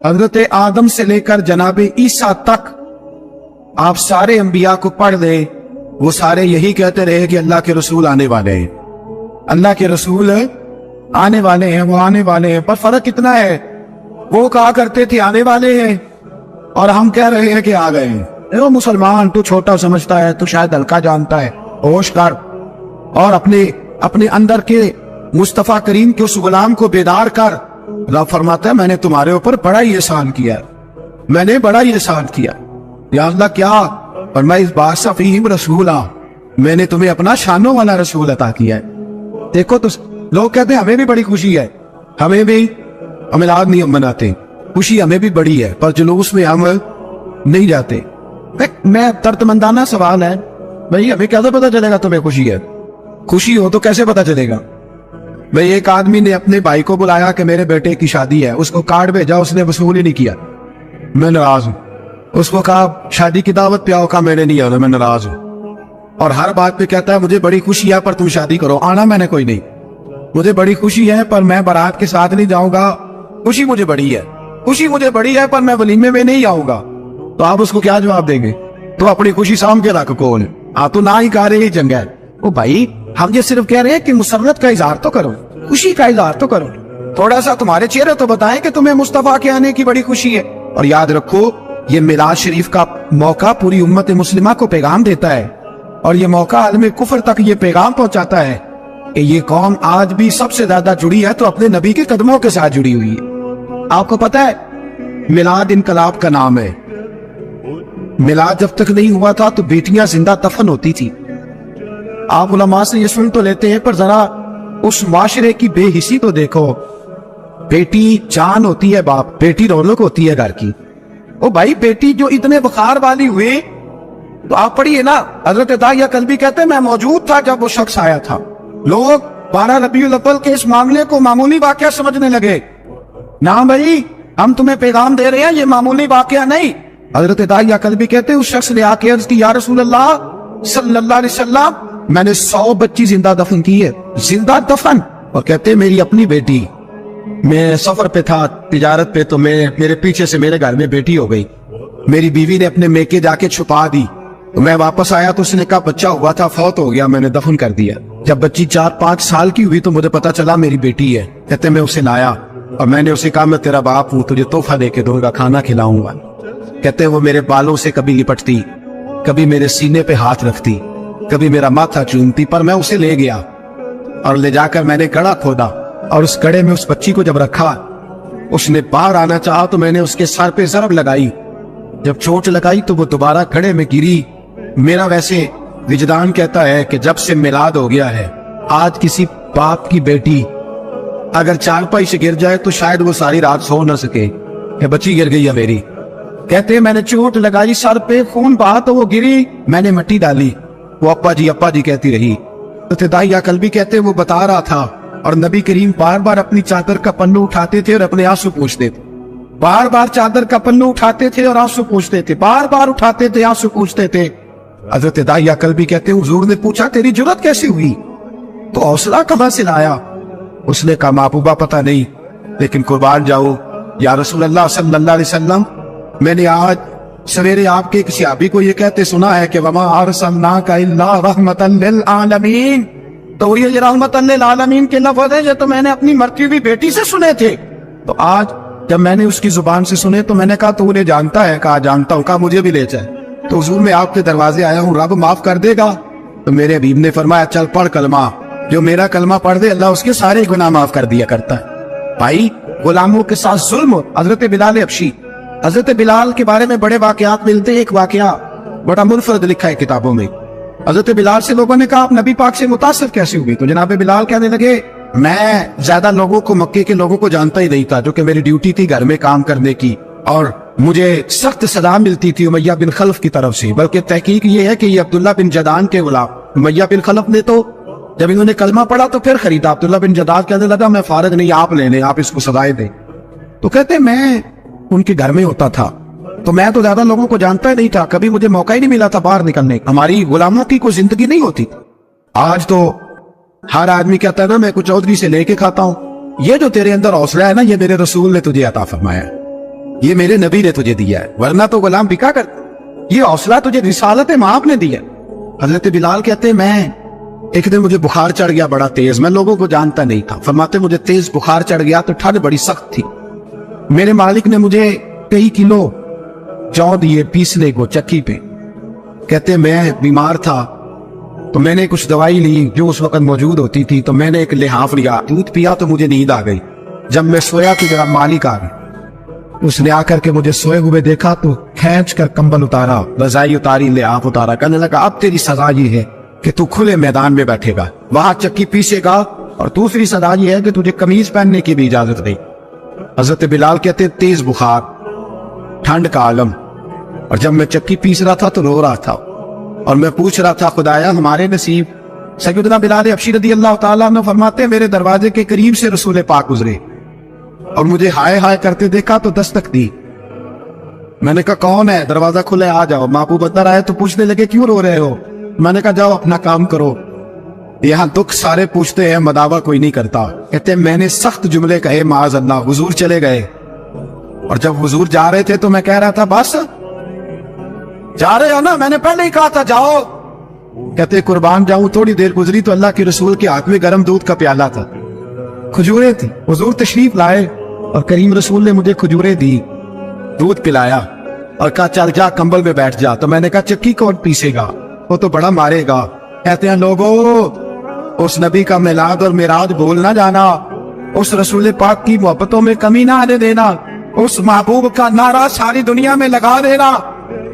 हजरत आदम से लेकर जनाब ईसा तक आप सारे अंबिया को पढ़ ले, वो सारे यही कहते रहे कि अल्लाह के रसूल आने वाले हैं, अल्लाह के रसूल आने वाले हैं, वो आने वाले हैं। पर फर्क कितना है, वो कहा करते थे आने वाले हैं और हम कह रहे हैं कि आ गए हैं। देखो मुसलमान, तू छोटा समझता है, तू शायद हल्का जानता है, होश कर और अपने अंदर के मुस्तफा करीम के उस गुलाम को बेदार कर। रब फरमाता है मैंने तुम्हारे ऊपर बड़ा ही एहसान किया, मैंने बड़ा ही एहसान किया। या अल्लाह क्या, और मैं इस बादशाह फीहिम रसूला, मैंने तुम्हें अपना शानों वाला रसूल अता किया है। देखो तो लोग कहते हैं हमें भी बड़ी खुशी है, हमें भी मिलाद नहीं हम मनाते, खुशी हमें भी बड़ी है, पर जुलूस में हम नहीं जाते। मैं दर्दमंदाना सवाल है भाई, हमें कैसे पता चलेगा तुम्हें खुशी है? खुशी हो तो कैसे पता चलेगा भाई? एक आदमी ने अपने भाई को बुलाया कि मेरे बेटे की शादी है, उसको कार्ड भेजा, उसने वसूल ही नहीं किया, मैं नाराज हूं। उसको कहा शादी की दावत पे आओ, कहा मैंने नहीं आना, मैं नाराज हूं। और हर बात पे कहता है मुझे बड़ी खुशी है पर तुम शादी करो, आना मैंने कोई नहीं, मुझे बड़ी खुशी है पर मैं बारात के साथ नहीं जाऊंगा, खुशी मुझे बड़ी है, खुशी मुझे बड़ी है पर मैं वलीमे में नहीं आऊंगा। तो आप उसको क्या जवाब देंगे? तो अपनी खुशी साम के रख कौन, आप तो ना ही कह रहे जंग है। ओ भाई, हम ये सिर्फ कह रहे हैं कि मुसर्रत का इजहार तो करो, खुशी का इजहार तो करो, थोड़ा सा तुम्हारे चेहरे तो बताएं कि तुम्हें मुस्तफा के आने की बड़ी खुशी है। और याद रखो ये मिलाद शरीफ का मौका पूरी उम्मत मुस्लिमा को पैगाम देता है, और ये मौका आलम कुफर तक ये पैगाम पहुंचाता है कि ये कौम आज भी सबसे ज्यादा जुड़ी है तो अपने नबी के कदमों के साथ जुड़ी हुई है। आपको पता है मिलाद इनकलाब का नाम है। मिलाद जब तक नहीं हुआ था तो बेटियां जिंदा दफन होती थी। आप उलमा से ये सुन तो लेते हैं पर जरा उस माशरे की बेहिसी तो देखो। बेटी जान होती है बाप, बेटी रौनक होती है घर की। ओ भाई, बेटी जो इतने बुखार वाली हुई तो आप पढ़िए ना, हजरत दाहिया कल्बी कहते हैं मैं मौजूद था जब वो शख्स आया था। लोग 12 रबीउल अव्वल के इस मामले को मामूली वाकया समझने लगे। ना भाई, हम तुम्हें पैगाम दे रहे हैं, ये मामूली वाकया नहीं। हजरत दाहिया कल्बी कहते हैं उस शख्स ने आके अर्ज की, या रसूल अल्लाह सल्लल्लाहु अलैहि वसल्लम, मैंने 100 बच्ची जिंदा दफन की है, जिंदा दफन। और कहते हैं मेरी अपनी बेटी, मैं सफर पे था तिजारत पे, तो मेरे पीछे से मेरे घर में बेटी हो गई, मेरी बीवी ने अपने मेके जाके छुपा दी, तो मैं वापस आया तो उसने कहा बच्चा हुआ था, फौत हो गया, मैंने दफन कर दिया। जब बच्ची 4-5 साल की हुई तो मुझे पता चला मेरी बेटी है। कहते मैं उसे लाया और मैंने उसे कहा मैं तेरा बाप हूं, तुझे तोहफा देके दूंगा, खाना खिलाऊंगा। कहते वो मेरे बालों से कभी लिपटती, कभी मेरे सीने पे हाथ रखती, कभी मेरा माथा चूमती, पर मैं उसे ले गया और ले जाकर मैंने गड़ा खोदा और उस गड़े में उस बच्ची को जब रखा, उसने बाहर आना चाहा तो मैंने उसके सर पे ज़रब लगाई। जब चोट लगाई तो वो दोबारा गड़े में गिरी। मेरा वैसे विजदान कहता है कि जब से मिलाद हो गया है, आज किसी बाप की बेटी अगर चारपाई से गिर जाए तो शायद वो सारी रात सो न सके कि बच्ची गिर गई है मेरी। कहते हैं मैंने चोट लगाई सर पे, खून बहा तो वो गिरी, मैंने मिट्टी डाली, वो अप्पा जी कहती रही। तो दाहिया कल्बी कहते वो बता रहा था और नबी करीम बार बार अपनी चादर का पन्नू उठाते थे और अपने आंसू पूछते थे, बार बार चादर का पन्नू उठाते थे और आंसू पूछते थे, बार बार उठाते थे आंसू पूछते थे। हजरत दाहिया कल्बी कहते हुजूर ने पूछा तेरी जुर्रत कैसी हुई, तो हौसला कहां से लाया? उसने कहा महबूबा पता नहीं, लेकिन कुर्बान जाऊं या रसूल अल्लाह सल्लल्लाहु अलैहि वसल्लम, मैंने आज सवेरे आपके किसी सहाबी को ये कहते सुना है कि वमा अरसलनाका इल्ला रहमतन लिल आलमीन। तो ये रहमतन लिल आलमीन के लफ्ज़ है, ये तो मैंने अपनी मरती हुई बेटी से सुने थे। तो आज जब मैंने उसकी जुबान से सुने तो मैंने कहा तू उन्हें जानता है? कहा जानता हूँ। कहा मुझे भी ले जाए। तो हुजूर मैं आपके दरवाजे आया हूँ, रब माफ कर देगा? तो मेरे हबीब ने फरमाया चल पढ़ कलमा, जो मेरा कलमा पढ़ दे अल्लाह उसके सारे गुनाह माफ कर दिया करता है। भाई गुलामों के साथ जुल्म, हजरत बिलाल हबशी, हजरत बिलाल के बारे में बड़े वाकयात मिलते हैं। एक वाकया बड़ा मुनफरद लिखा है किताबों में। हजरत बिलाल से लोगों ने कहा आप नबी पाक से मुतासिर कैसे हुए? तो जनाब बिलाल कहने लगे मैं ज्यादा लोगों को, मक्के के लोगों को जानता ही नहीं था, जो कि मेरी ड्यूटी थी घर में काम करने की, और मुझे सख्त सजा मिलती थी उमैया बिन खल्फ की तरफ से। बल्कि तहकीक ये है कि ये अब्दुल्ला बिन जदान के गुलाम उमैया बिन खल्फ ने तो जब इन्होंने कलमा पढ़ा तो फिर खरीदा। अब्दुल्ला बिन जदाद कहने लगा मैं फारग नहीं, आप ले लें, आप इसको सजाएं दें। तो कहते मैं उनके घर में होता था तो मैं तो ज्यादा लोगों को जानता ही नहीं था, कभी मुझे मौका ही नहीं मिला था बाहर निकलने। हमारी गुलामों की कोई जिंदगी नहीं होती। आज तो हर आदमी कहता है ना मैं कुछ चौधरी से लेके खाता हूँ। ये जो तेरे अंदर हौसला है ना, ये मेरे रसूल ने तुझे अता फरमाया। یہ میرے نبی نے تجھے دیا ہے، ورنہ تو غلام بکا کرتا۔ یہ حوصلہ تجھے رسالت مآب نے دیا۔ حضرت بلال کہتے میں ایک دن مجھے بخار چڑھ گیا بڑا تیز، میں لوگوں کو جانتا نہیں تھا، فرماتے مجھے تیز بخار چڑھ گیا تو ٹھنڈ بڑی سخت تھی، میرے مالک نے مجھے کئی کلو جو دیے پیسنے کو چکی پہ۔ کہتے میں بیمار تھا تو میں نے کچھ دوائی لی جو اس وقت موجود ہوتی تھی، تو میں نے ایک لحاف لیا، دودھ پیا تو مجھے نیند آ گئی۔ جب میں سویا تو میرا مالک آ گیا، اس نے آ کر کے مجھے سوئے ہوئے دیکھا تو کھینچ کر کمبل اتارا، رضائی اتاری، لحاف اتارا، کہنے لگا اب تیری سزا یہ ہے کہ تو کھلے میدان میں بیٹھے گا، وہاں چکی پیسے گا، اور دوسری سزا یہ ہے کہ تجھے قمیض پہننے کی بھی اجازت نہیں۔ حضرت بلال کہتے تیز بخار، ٹھنڈ کا عالم، اور جب میں چکی پیس رہا تھا تو رو رہا تھا، اور میں پوچھ رہا تھا خدایا ہمارے نصیب۔ سیدنا بلال حبشی رضی اللہ تعالیٰ عنہ فرماتے میرے دروازے کے قریب سے رسول پاک گزرے اور مجھے ہائے ہائے کرتے دیکھا تو دستک دی۔ میں نے کہا کون ہے؟ دروازہ کھلے آ جاؤ۔ محبوب اندر آئے تو پوچھنے لگے کیوں رو رہے ہو؟ میں نے کہا جاؤ اپنا کام کرو، یہاں دکھ سارے پوچھتے ہیں مداوا کوئی نہیں کرتا۔ کہتے میں نے سخت جملے کہے معاذ اللہ، حضور چلے گئے، اور جب حضور جا رہے تھے تو میں کہہ رہا تھا بس جا رہے ہو نا، میں نے پہلے ہی کہا تھا جاؤ۔ کہتے قربان جاؤں، تھوڑی دیر گزری تو اللہ کے رسول کے ہاتھ میں گرم دودھ کا پیالہ تھا، کھجوریں تھی، حضور تشریف لائے اور کریم رسول نے مجھے کھجوریں دی، دودھ پلایا اور کہا چل جا کمبل میں بیٹھ جا۔ تو میں نے کہا چکی کون پیسے گا، وہ تو بڑا مارے گا۔ کہتے ہیں لوگوں اس نبی کا میلاد اور معراج بھول نہ جانا، اس رسول پاک کی محبتوں میں کمی نہ آنے دینا، اس محبوب کا نعرہ ساری دنیا میں لگا دینا۔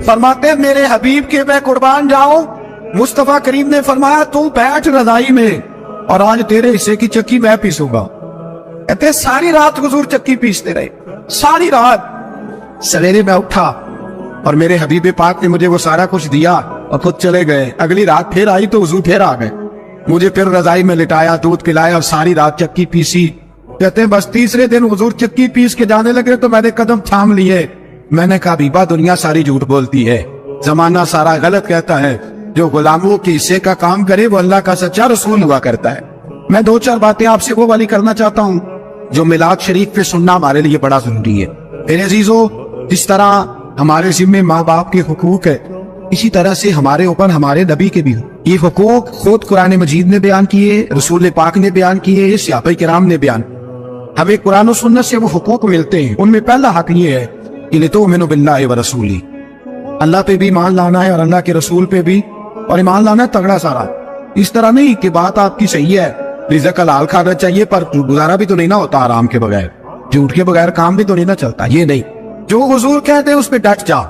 فرماتے ہیں میرے حبیب کے میں قربان جاؤں، مصطفیٰ کریم نے فرمایا تو بیٹھ رضائی میں اور آج تیرے حصے کی چکی میں پیسوں گا۔ کہتے ہیں ساری رات حضور چکی پیستے رہے، ساری رات۔ سویرے میں اٹھا اور میرے حبیب پاک نے مجھے وہ سارا کچھ دیا اور خود چلے گئے۔ اگلی رات پھر آئی تو حضور پھر آ گئے، مجھے پھر رضائی میں لٹایا، دودھ پلایا اور ساری رات چکی پیسی۔ کہتے ہیں بس تیسرے دن حضور چکی پیس کے جانے لگے تو میں نے قدم تھام لیے۔ میں نے کہا بیبا دنیا ساری جھوٹ بولتی ہے، زمانہ سارا غلط کہتا ہے، جو غلاموں کے حصے کا کام کرے وہ اللہ کا سچا رسول ہوا کرتا ہے۔ میں دو چار باتیں آپ سے وہ والی کرنا چاہتا ہوں جو میلاد شریف پہ سننا ہمارے لیے بڑا ضروری ہے۔ میرے عزیزو، جس طرح ہمارے ذمہ ماں باپ کے حقوق ہے، اسی طرح سے ہمارے اوپر ہمارے نبی کے بھی یہ حقوق خود قرآن مجید نے بیان کیے، رسول پاک نے بیان کیے، صحابہ کرام نے بیان۔ ہمیں قرآن و سنت سے وہ حقوق ملتے ہیں، ان میں پہلا حق یہ ہے کہ لِتُؤْمِنُوا بِاللَّهِ وَرَسُولِهِ، اللہ پہ بھی ایمان لانا ہے اور اللہ کے رسول پہ بھی، اور ایمان لانا ہے تگڑا سارا۔ اس طرح نہیں کہ بات آپ کی صحیح ہے، رزق حلال کھانا چاہیے پر گزارا بھی تو نہیں نہ ہوتا آرام کے بغیر، جھوٹ کے بغیر کام بھی تو نہیں نہ چلتا، یہ نہیں۔ جو حضور کہتے ہیں اس پہ ڈٹ جا،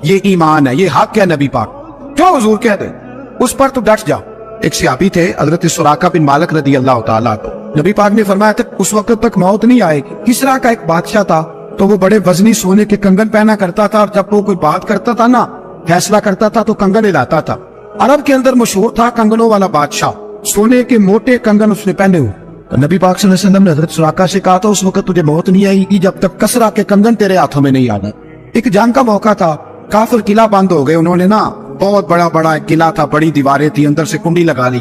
یہ ایمان ہے، یہ حق ہے نبی پاک، جو حضور کہتے ہیں اس پر تو ڈٹ جا۔ ایک صحابی تھے حضرت سراقہ بن مالک رضی اللہ تعالیٰ عنہ، نبی پاک نے فرمایا تھا اس وقت تک موت نہیں آئے گی۔ کسرا کا ایک بادشاہ تھا تو وہ بڑے وزنی سونے کے کنگن پہنا کرتا تھا، اور جب وہ کوئی بات کرتا تھا نا، فیصلہ کرتا تھا تو کنگن ہلاتا تھا۔ عرب کے اندر مشہور تھا کنگنوں والا بادشاہ، سونے کے موٹے کنگن اس نے پہنے ہوئے۔ تو نبی پاک صلی اللہ علیہ وسلم نے حضرت سراقہ سے کہا تھا اس وقت تجھے موت نہیں آئے گی جب تک کسرا کے کنگن تیرے ہاتھوں میں نہیں آنا۔ ایک جنگ کا موقع تھا، کافر قلعہ بند ہو گئے، انہوں نے نا بہت بڑا ایک قلعہ تھا، بڑی دیواریں تھی، اندر سے کنڈی لگا لی،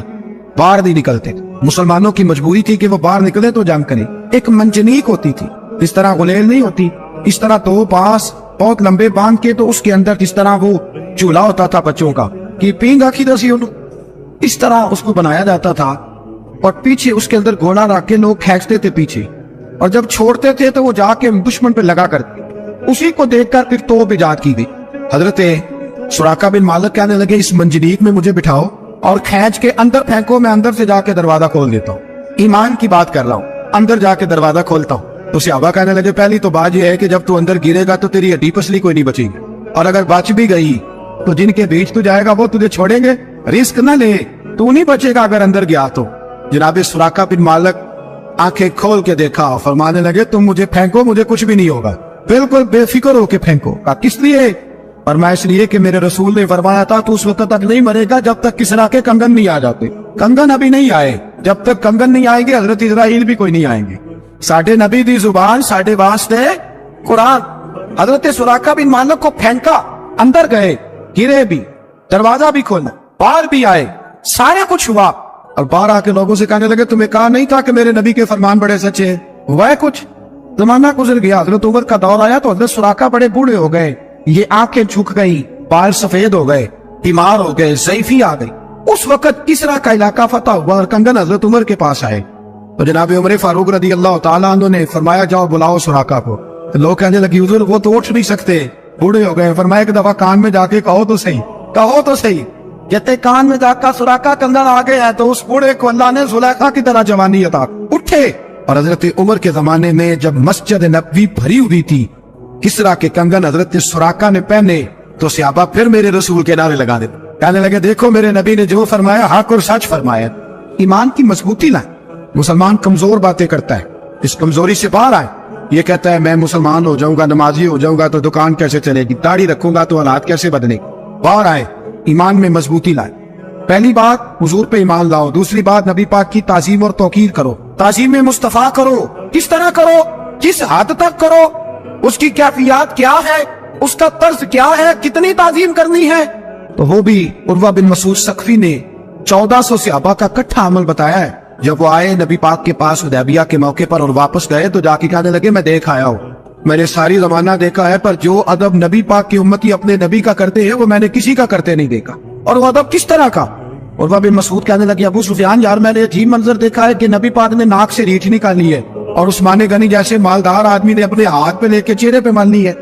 باہر نہیں نکلتے۔ مسلمانوں کی مجبوری تھی کہ وہ باہر نکلے تو جنگ کریں۔ ایک منجنیق ہوتی تھی، اس طرح غلیل نہیں ہوتی، اس طرح دو پاس بہت لمبے باندھ کے، تو اس کے اندر جس طرح وہ چولہا ہوتا تھا بچوں کا کہ پینگ آخی دسی انہوں، اس طرح اس کو بنایا جاتا تھا، اور پیچھے اس کے اندر گھوڑا رکھ کے لوگ کھینچتے تھے پیچھے، اور جب چھوڑتے تھے تو وہ جا کے دشمن پہ لگا کرتے۔ اسی کو دیکھ کر پھر توپ ایجاد کی گئی۔ حضرت سراقہ بن مالک کہنے لگے اس منجنیق میں مجھے بٹھاؤ اور کھینچ کے اندر پھینکو، میں اندر سے جا کے دروازہ کھول دیتا ہوں، ایمان کی بات کر رہا ہوں، اندر جا کے دروازہ کھولتا ہوں۔ تو صحابہ کہنے لگے پہلی تو بات یہ ہے کہ جب تو اندر گرے گا تو تیری ہڈی پسلی کوئی نہیں بچے گی، اور اگر بچ بھی گئی تو جن کے بیچ تو جائے گا وہ تجھے چھوڑیں گے، رسک نہ لے، تو نہیں بچے گا اگر اندر گیا تو۔ جناب سراقہ بن مالک آنکھیں کھول کے دیکھا، فرمانے لگے تم مجھے پھینکو، مجھے کچھ بھی نہیں ہوگا، بالکل بے فکر ہو کے پھینکو۔ کہا کس لیے؟ فرمایا اس لیے کہ میرے رسول نے فرمایا تھا تو اس وقت تک نہیں مرے گا جب تک کسرا کے کنگن نہیں آ جاتے۔ کنگن ابھی نہیں آئے، جب تک کنگن نہیں آئیں گے حضرت اسرائیل بھی کوئی نہیں آئیں گے۔ ساڈے نبی دی زبان ساڈے واسطے قرآن۔ حضرت سراقہ بن مالک کو پھینکا، اندر گئے، گرے بھی، دروازہ بھی کھولا، باہر بھی آئے، سارا کچھ ہوا، اور باہر آ کے لوگوں سے کہنے لگے تمہیں کہا نہیں تھا کہ میرے نبی کے فرمان بڑے سچے ہیں؟ ہوا ہے کچھ؟ زمانہ گزر گیا، حضرت عمر کا دور آیا تو حضرت سراقہ بڑے بوڑھے ہو گئے، یہ آنکھیں جھک گئی، بال سفید ہو گئے، بیمار ہو گئے، ضعیفی آ گئی۔ اس وقت کسرا کا علاقہ فتح ہوا اور کنگن حضرت عمر کے پاس آئے تو جناب عمر فاروق رضی اللہ تعالیٰ عنہ نے فرمایا جاؤ بلاؤ سراقہ کو۔ تو لوگ کہنے لگے حضور وہ تو اٹھ نہیں سکتے، بوڑھے ہو گئے۔ فرمایا ایک دفعہ کان میں جا کے کہو تو صحیح، کہو تو صحیح۔ کہتے کان میں جا کر سراقہ کنگن آ گئے ہیں تو اس بوڑھے کو اللہ نے زلیخا کی طرح جوانی عطا، اٹھے۔ اور حضرت عمر کے زمانے میں جب مسجد نبوی بھری ہوئی تھی، کسرا کے کنگن حضرت سراقہ نے پہنے تو صحابہ پھر میرے رسول کے نعرے لگا دیتے، کہنے لگے دیکھو میرے نبی نے جو فرمایا حق اور سچ فرمایا۔ ایمان کی مضبوطی لائیں۔ مسلمان کمزور باتیں کرتا ہے، اس کمزوری سے باہر آئے۔ یہ کہتا ہے میں مسلمان ہو جاؤں گا، نمازی ہو جاؤں گا تو دکان کیسے چلے گی، داڑھی رکھوں گا تو حالات کیسے بدلے گی۔ باہر آئے، ایمان میں مضبوطی لائے۔ پہلی بات حضور پہ ایمان لاؤ، دوسری بات نبی پاک کی تعظیم اور توقیر کرو، تعظیم مصطفیٰ کرو۔ کس طرح کرو، کس حد تک کرو، اس کی کیفیات کیا ہے، اس کا طرز کیا ہے، کتنی تعظیم کرنی ہے۔ تو وہ بھی عروہ بن مسعود ثقفی نے 1400 صحابہ کا کٹھا عمل بتایا ہے۔ جب وہ آئے نبی پاک کے پاس حدیبیہ کے موقع پر اور واپس گئے تو جا کے کہنے لگے میں دیکھ آیا ہوں، میں نے ساری زمانہ دیکھا ہے پر جو ادب نبی پاک کی امتی اپنے نبی کا کرتے ہیں وہ میں نے کسی کا کرتے نہیں دیکھا۔ اور وہ ادب کس طرح کا؟ عروہ بن مسعود کہنے لگے ابو سفیان یار میں نے عجیب منظر دیکھا ہے کہ نبی پاک نے ناک سے ریٹھ نکالی ہے اور عثمان غنی جیسے مالدار آدمی نے اپنے ہاتھ پہ لے کے چہرے پہ مل لی ہے۔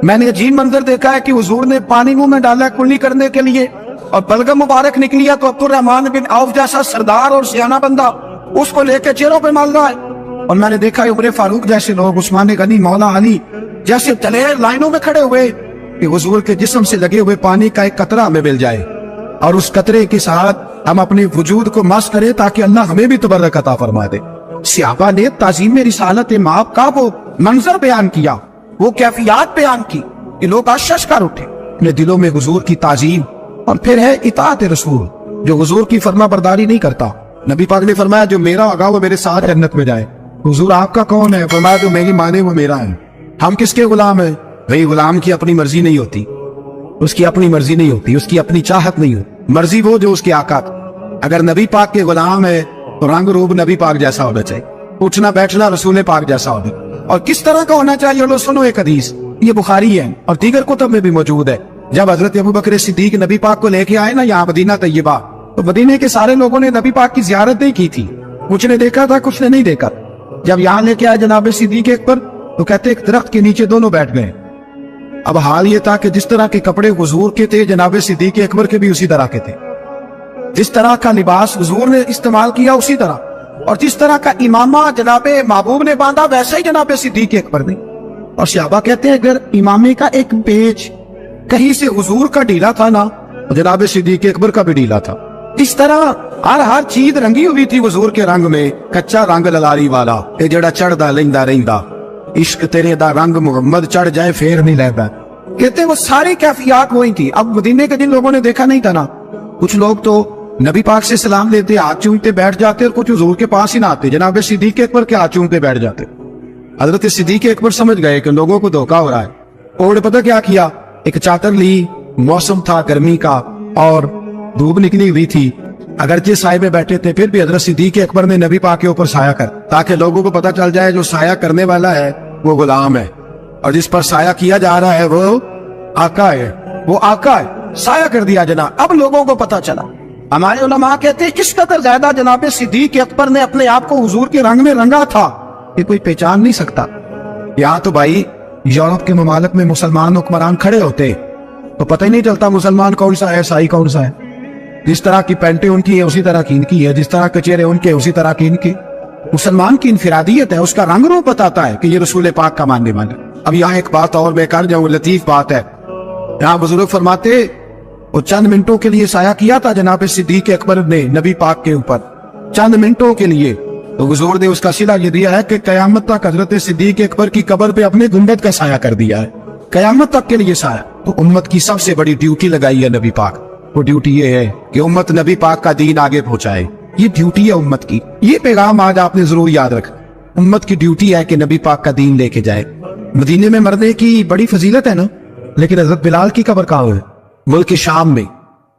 میں نے عجیب منظر دیکھا ہے کہ حضور نے پانی منہ میں ڈالا کلی کرنے کے لیے اور بلغم مبارک نکلی ہے تو عبد الرحمن بن عوف جیسا سردار اور سیانہ بندہ اس کو لے کے چہروں پہ مال رہا ہے۔ اور میں نے دیکھا عمر فاروق جیسے لوگ، عثمان غنی، مولا علی جیسے دلیر لائنوں میں کھڑے ہوئے کہ حضور کے جسم سے لگے ہوئے پانی کا ایک قطرہ ہمیں مل جائے اور اس قطرے کے ساتھ ہم اپنے وجود کو مس کریں تاکہ اللہ ہمیں بھی تبرک عطا فرما دے۔ صحابہ نے تعظیم رسالت مآب کا وہ منظر بیان کیا، وہ کیفیات بیان کی کہ لوگ آشش کر اٹھے اپنے دلوں میں حضور کی تعظیم۔ اور پھر ہے اطاعت رسول، جو حضور کی فرما برداری نہیں کرتا۔ نبی پاک نے فرمایا جو میرا ہوگا وہ میرے ساتھ جنت میں جائے۔ حضور آپ کا کون ہے؟ فرمایا جو میری مانے وہ میرا ہے۔ ہم کس کے غلام ہیں؟ بھئی غلام کی اپنی مرضی نہیں ہوتی، اس کی اپنی مرضی نہیں ہوتی، اس کی اپنی چاہت نہیں ہوتی، مرضی وہ جو اس کے آقا کی۔ اگر نبی پاک کے غلام ہے تو رنگ روپ نبی پاک جیسا ہونا چاہیے، اٹھنا بیٹھنا رسول پاک جیسا ہونا۔ اور کس طرح کا ہونا چاہیے؟ لو سنو ایک حدیث، یہ بخاری ہے اور دیگر کتب میں بھی موجود ہے۔ جب حضرت ابوبکر صدیق نبی پاک کو لے کے آئے نا یہاں مدینہ طیبہ، تو مدینے کے سارے لوگوں نے نبی پاک کی زیارت نہیں کی تھی، کچھ نے دیکھا تھا کچھ نے نہیں دیکھا۔ جب یہاں لے کے آئے جناب صدیق اکبر تو کہتے ایک درخت کے نیچے دونوں بیٹھ گئے۔ اب حال یہ تھا کہ جس طرح کے کپڑے حضور کے تھے جناب صدیق اکبر کے بھی اسی طرح کے تھے، جس طرح کا لباس حضور نے استعمال کیا اسی طرح، اور جس طرح کا امامہ جناب محبوب نے باندھا ویسا ہی جناب صدیق اکبر نے۔ اور صحابہ کہتے ہیں اگر امامے کا ایک پیچ کہیں سے حضور کا ڈھیلا تھا نا جناب صدیق اکبر کا بھی ڈھیلا تھا۔ اس طرح ہر چیز رنگی ہوئی تھی حضور کے رنگ میں، کچا رنگ للاری والا اے جڑا چڑھدا لیندا رہندا، عشق تیرے دا رنگ محمد چڑھ جائے پھر نہیں لہدا۔ کہتے وہ ساری کیفیات وہی تھی۔ اب مدینے کے جن لوگوں نے دیکھا نہیں تھا نا، کچھ لوگ تو نبی پاک سے سلام لیتے ہاتھ چومتے بیٹھ جاتے اور کچھ حضور کے پاس ہی نہ آتے، جناب صدیق اکبر کے ہاتھ چومتے بیٹھ جاتے۔ حضرت صدیق اکبر سمجھ گئے کہ لوگوں کو دھوکا ہو رہا ہے، انہوں نے پتہ کیا کیا، ایک چادر لی، موسم تھا گرمی کا اور دھوپ نکلی ہوئی تھی، اگرچہ سائے میں بیٹھے تھے پھر بھی حضرت صدیق اکبر نے نبی پاک کے اوپر سایہ کر، تاکہ لوگوں کو پتہ چل جائے جو سایہ کرنے والا ہے وہ غلام ہے اور جس پر سایہ کیا جا رہا ہے وہ آقا ہے، وہ آقا ہے، سایہ کر دیا جناب۔ اب لوگوں کو پتہ چلا۔ ہمارے علماء کہتے ہیں کس قدر زیادہ جناب صدیق اکبر نے اپنے آپ کو حضور کے رنگ میں رنگا تھا کہ کوئی پہچان نہیں سکتا۔ یہاں تو بھائی یورپ کے ممالک میں مسلمان حکمران کھڑے ہوتے تو پتہ ہی نہیں چلتا مسلمان کون سا ہے عیسائی کون سا ہے، جس طرح کی پینٹیں ان کی ہے اسی طرح کی ان کی ہے، جس طرح کے چہرے ان کے اسی طرح کی ان کی۔ مسلمان کی انفرادیت ہے، اس کا رنگ روپ بتاتا ہے کہ یہ رسول پاک کا ماننے والا۔ اب یہاں ایک بات اور میں کر جاؤں، لطیف بات ہے، یہاں بزرگ فرماتے وہ چند منٹوں کے لیے سایہ کیا تھا جناب صدیق اکبر نے نبی پاک کے اوپر، چند منٹوں کے لیے، تو حضور نے اس کا صلہ یہ دیا ہے کہ قیامت تک حضرت صدیق اکبر کی قبر پہ اپنے گنبد کا سایہ کر دیا ہے، قیامت تک کے لیے سایہ۔ تو امت کی سب سے بڑی ڈیوٹی لگائی ہے نبی پاک، وہ ڈیوٹی یہ ہے کہ امت نبی پاک کا دین آگے پہنچائے، یہ ڈیوٹی ہے امت کی۔ یہ پیغام آج آپ نے ضرور یاد رکھا، امت کی ڈیوٹی ہے کہ نبی پاک کا دین لے کے جائے۔ مدینے میں مرنے کی بڑی فضیلت ہے نا، لیکن حضرت بلال کی قبر کہاں ہے؟ ملک شام میں۔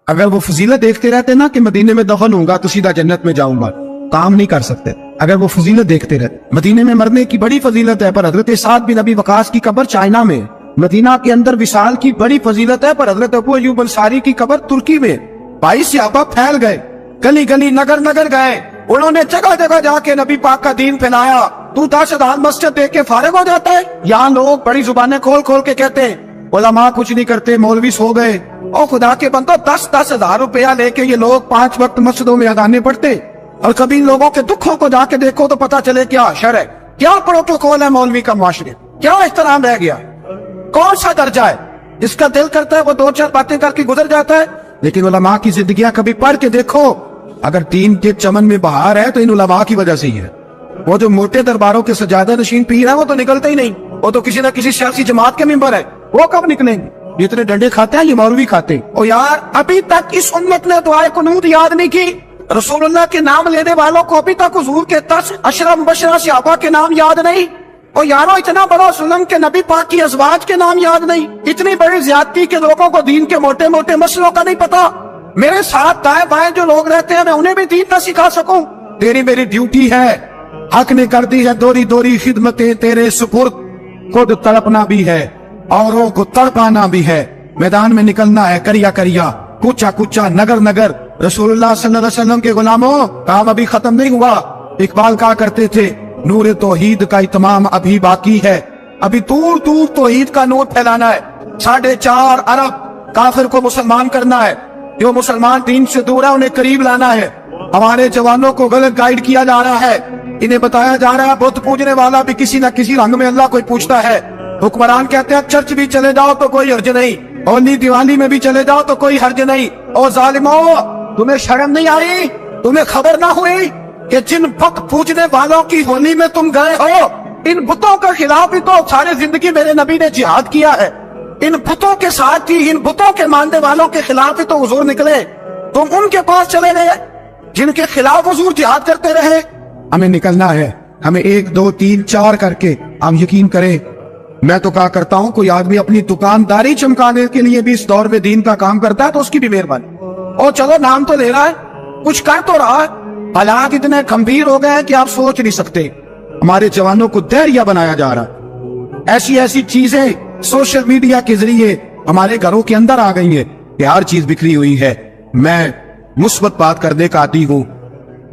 اگر وہ فضیلت دیکھتے رہتے نا کہ مدینے میں دفن ہوں گا تو سیدھا جنت میں جاؤں گا، کام نہیں کر سکتے۔ अगर वो फजीलत देखते रहे। मदीने में मरने की बड़ी फजीलत है, पर हजरत साद बिन अबी वकास की कब्र चाइना में। मदीना के अंदर विशाल की बड़ी फजीलत है, पर हजरत अबू अय्यूब अंसारी की कब्र तुर्की में। भाई सहाबा फैल गए, गली गली नगर नगर गए, उन्होंने जगह जगह जाके नबी पाक का दीन फैलाया। तू 10,000 मस्जिद देख के फारिग हो जाता है? यहाँ लोग बड़ी जुबानें खोल खोल के कहते हैं उलमा कुछ नहीं करते, मौलवी सो गए। और खुदा के बंदो 10-10 हजार रुपया लेके ये लोग 5 वक्त मस्जिदों में अदाने पढ़ते। और कभी लोगों के दुखों को जाके देखो तो पता चले क्या अशर है, क्या प्रोटोकॉल है मौलवी का मुआशरे, क्या एहतराम रह गया, कौन सा दर्जा है। इसका दिल करता है वो 2-4 बातें करके गुजर जाता है, लेकिन उलमा की जिंदगियां कभी पढ़ के देखो। अगर दीन के चमन में बहार है तो इन उलमा की वजह से ही है। वो जो मोटे दरबारों के सजादा नशीन पीर है वो तो निकलते ही नहीं, वो तो किसी न किसी सियासी जमात के मेंबर है, वो कब निकलेंगे। जितने डंडे खाते हैं ये मौलवी खाते हैं। और यार अभी तक इस उम्मत ने दुआए कुनूत याद नहीं की। रसूलुल्लाह के नाम लेने वालों को अभी तक हुजूर के 10 अशरा मुबशरा सहाबा के नाम याद नहीं। और यारो इतना बड़ा जुल्म के नबी पाक की अज़वाज के नाम याद नहीं। इतनी बड़ी ज्यादती के लोगों को दीन के मोटे मोटे मसलों का नहीं पता। मेरे साथ दाएं बाएं जो लोग रहते हैं मैं उन्हें भी दीन न सिखा सकूं। तेरी मेरी ड्यूटी है, हक ने कर दी है दोरी दोरी खिदमतें तेरे सुपुर्द, खुद तड़पना भी है औरों को तड़पाना भी है। मैदान में निकलना है करिया करिया, कूचा कूचा, नगर नगर। रसूलुल्लाह सल्लल्लाहु अलैहि वसल्लम के गुलामों, काम अभी खत्म नहीं हुआ। इकबाल कहा करते थे नूर तौहीद का इत्माम अभी बाकी है, अभी दूर दूर तौहीद का नूर फैलाना है। 4.5 अरब काफिर को मुसलमान करना है, जो मुसलमान दीन से दूर है उन्हें करीब लाना है। हमारे जवानों को गलत गाइड किया जा रहा है, इन्हें बताया जा रहा है बुत पूजने वाला भी किसी न किसी रंग में अल्लाह को पूछता है। हुक्मरान कहते हैं चर्च भी चले जाओ तो कोई हर्ज नहीं, होली दिवाली में भी चले जाओ तो कोई हर्ज नहीं। और जालिमों, तुम्हें शर्म नहीं आई, तुम्हें खबर ना हुई कि जिन बुत पूजने वालों की होली में तुम गए हो, इन बुतों के खिलाफ ही तो सारी जिंदगी मेरे नबी ने जिहाद किया है। इन बुतों के साथ ही, इन बुतों के मानने वालों के खिलाफ ही तो हुजूर निकले। तुम उनके पास चले गए जिनके खिलाफ हुजूर जिहाद करते रहे। हमें निकलना है, हमें 1 2 3 4 करके। आप यकीन करें, मैं तो कहा करता हूँ कोई आदमी अपनी दुकानदारी चमकाने के लिए भी इस दौर में दीन का काम करता है तो उसकी भी मेहरबानी। और चलो नाम तो ले रहा है, कुछ कर तो रहा है। हालात इतने गंभीर हो गए हैं कि आप सोच नहीं सकते। हमारे जवानों को धैर्य बनाया जा रहा है। ऐसी ऐसी चीजें सोशल मीडिया के जरिए हमारे घरों के अंदर आ गई है कि हर चीज बिखरी हुई है। मैं मुस्बत बात करने का आदी हूँ।